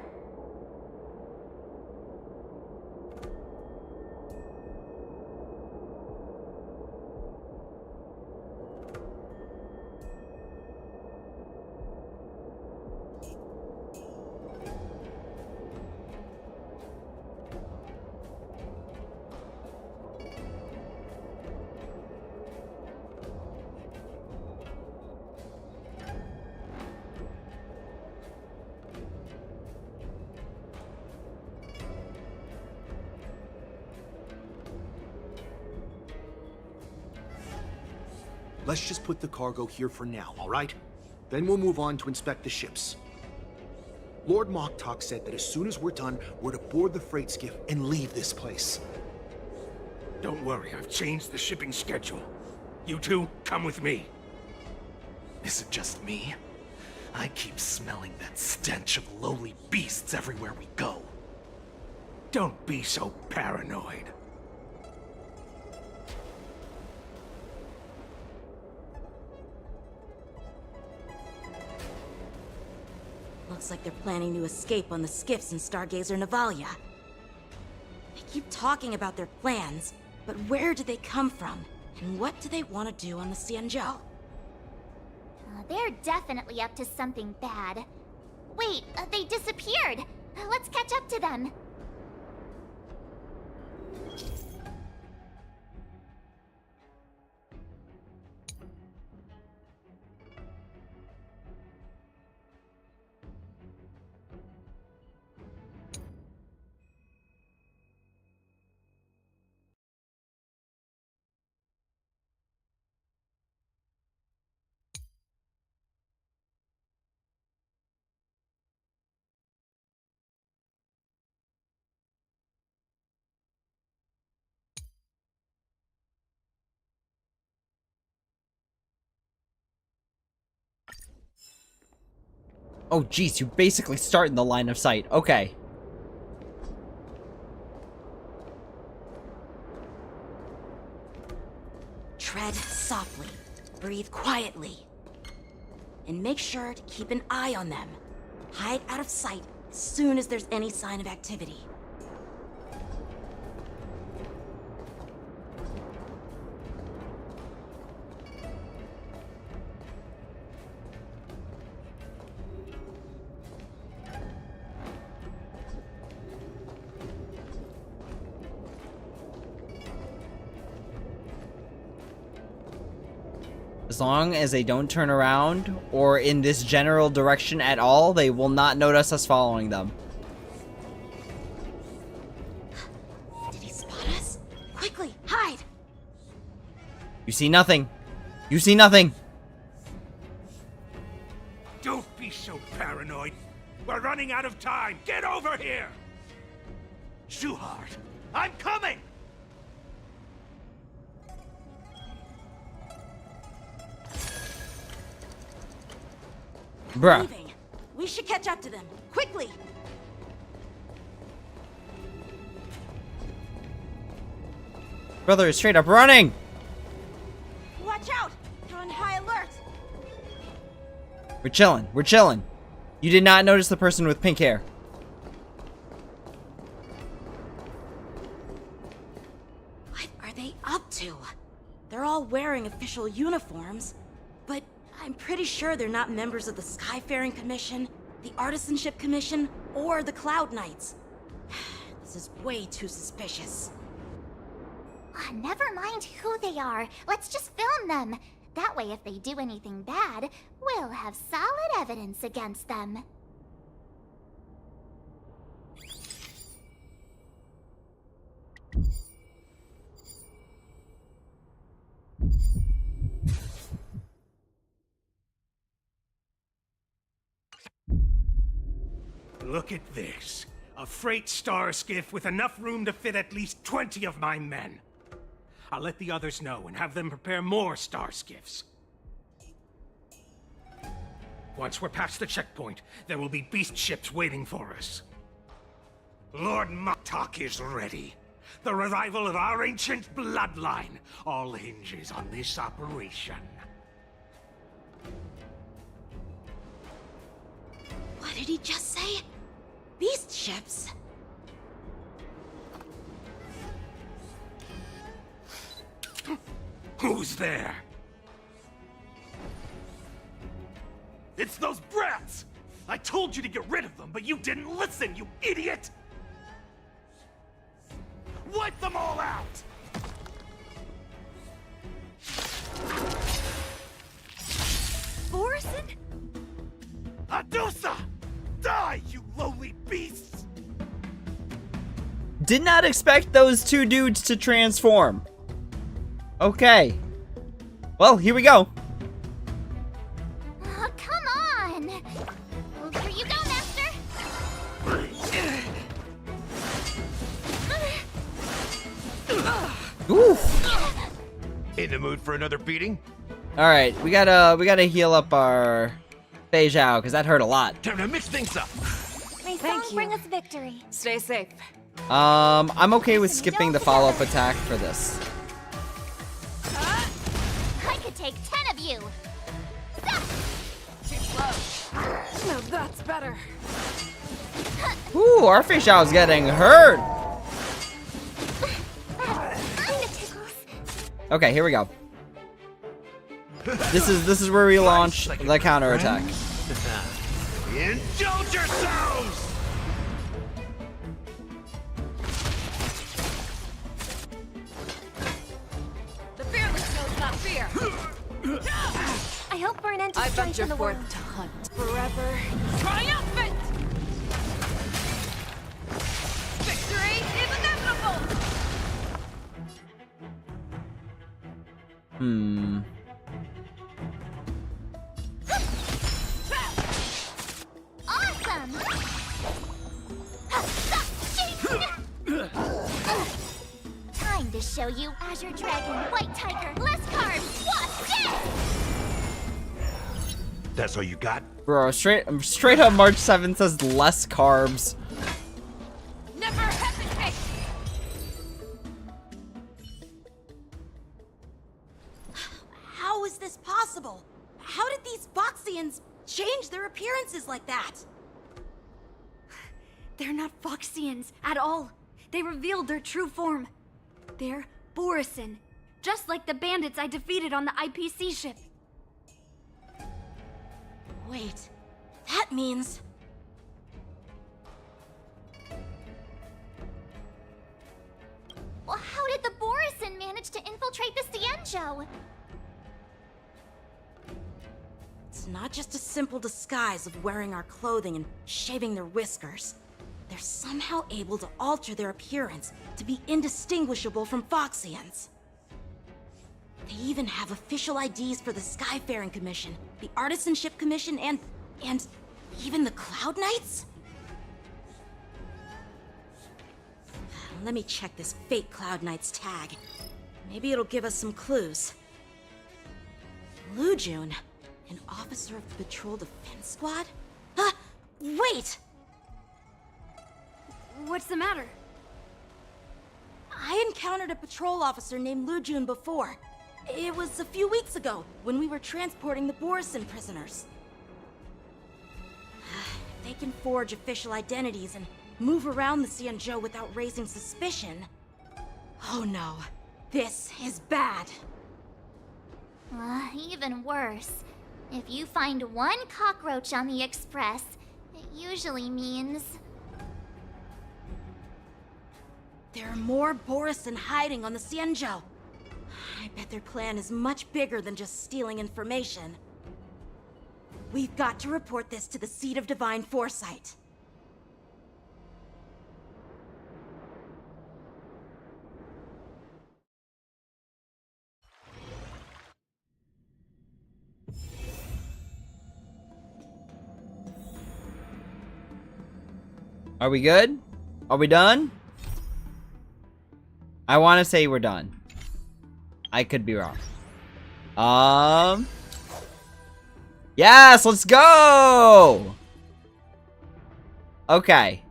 Let's just put the cargo here for now, all right? Then we'll move on to inspect the ships. Lord Moktok said that as soon as we're done, we're to board the freight skiff and leave this place. Don't worry, I've changed the shipping schedule. You two, come with me. Is it just me? I keep smelling that stench of lowly beasts everywhere we go. Don't be so paranoid. Looks like they're planning to escape on the skiffs in Stargazer Navalia. They keep talking about their plans, but where do they come from? And what do they want to do on the Xianzhou? They're definitely up to something bad. Wait, they disappeared! Let's catch up to them. Oh, geez, you basically start in the line of sight. Okay. Tread softly, breathe quietly, and make sure to keep an eye on them. Hide out of sight as soon as there's any sign of activity. As long as they don't turn around or in this general direction at all, they will not notice us following them. Did he spot us? Quickly, hide! You see nothing. You see nothing. Don't be so paranoid. We're running out of time. Get over here! Shuhart, I'm coming! Bruh. Leaving. We should catch up to them. Quickly! Brother is straight up running. Watch out! You're on high alert! We're chilling. We're chilling. You did not notice the person with pink hair. What are they up to? They're all wearing official uniforms, but I'm pretty sure they're not members of the Skyfaring Commission, the Artisanship Commission, or the Cloud Knights. This is way too suspicious. Never mind who they are. Let's just film them. That way, if they do anything bad, we'll have solid evidence against them. Look at this. A freight star skiff with enough room to fit at least 20 of my men. I'll let the others know and have them prepare more star skiffs. Once we're past the checkpoint, there will be beast ships waiting for us. Lord Moktok is ready. The revival of our ancient bloodline all hinges on this operation. What did he just say? Beast ships? Who's there? It's those brats! I told you to get rid of them, but you didn't listen, you idiot! Wipe them all out! Borison? Adusa! Die, you lowly beasts! Did not expect those two dudes to transform. Okay. Well, here we go. Oh, come on! Here you go, Master! Oof. In the mood for another beating? Alright, we gotta heal up our Fei Zhao, because that hurt a lot. Time to mix things up! May song bring us victory. Stay safe. I'm okay with skipping the follow-up attack for this. I could take 10 of you! Too slow. No, that's better. Ooh, our Fei Zhao is getting hurt! Okay, here we go. This is where we launch the counterattack. Indulge yourselves! The fearless knows not fear. I hope for an end to I strife in venture the world. forth to hunt forever. Triumphant! Victory is inevitable! Awesome! Time to show you Azure Dragon, White Tiger, less carbs, what's this? That's all you got? Bro, straight up March 7th says less carbs. Never hesitate! How is this possible? How did these Foxians change their appearances like that? They're not Foxians at all. They revealed their true form. They're Borisin, just like the bandits I defeated on the IPC ship. Wait, that means... Well, how did the Borisin manage to infiltrate the Xianzhou? It's not just a simple disguise of wearing our clothing and shaving their whiskers. They're somehow able to alter their appearance to be indistinguishable from Foxians. They even have official IDs for the Skyfaring Commission, the Artisanship Commission, and even the Cloud Knights? Let me check this fake Cloud Knight's tag. Maybe it'll give us some clues. Lujun, an officer of the Patrol Defense Squad? Wait! What's the matter? I encountered a patrol officer named Lujun before. It was a few weeks ago, when we were transporting the Borisin prisoners. If they can forge official identities and move around the Xianzhou without raising suspicion... Oh no, this is bad. Even worse. If you find one cockroach on the Express, it usually means... There are more Borisin hiding on the Xianzhou. I bet their plan is much bigger than just stealing information. We've got to report this to the Seat of Divine Foresight. Are we good? Are we done? I want to say we're done. I could be wrong. Yes, let's go! Okay.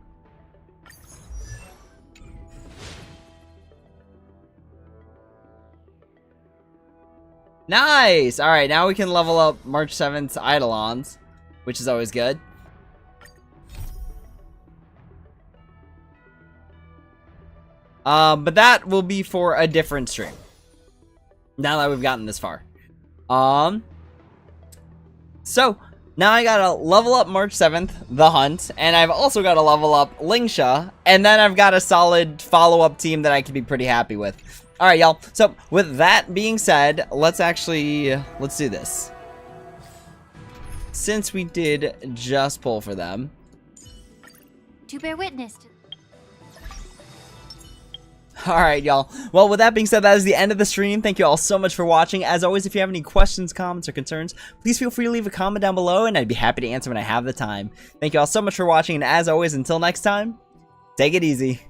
Nice! Alright, now we can level up March 7th's Eidolons, which is always good. But that will be for a different stream. Now that we've gotten this far. So, now I gotta level up March 7th, The Hunt, and I've also gotta level up Lingsha, and then I've got a solid follow-up team that I can be pretty happy with. Alright, y'all. So, with that being said, let's do this. Since we did just pull for them. To bear witness to... Alright, y'all. Well, with that being said, that is the end of the stream. Thank you all so much for watching. As always, if you have any questions, comments, or concerns, please feel free to leave a comment down below, and I'd be happy to answer when I have the time. Thank you all so much for watching, and as always, until next time, take it easy.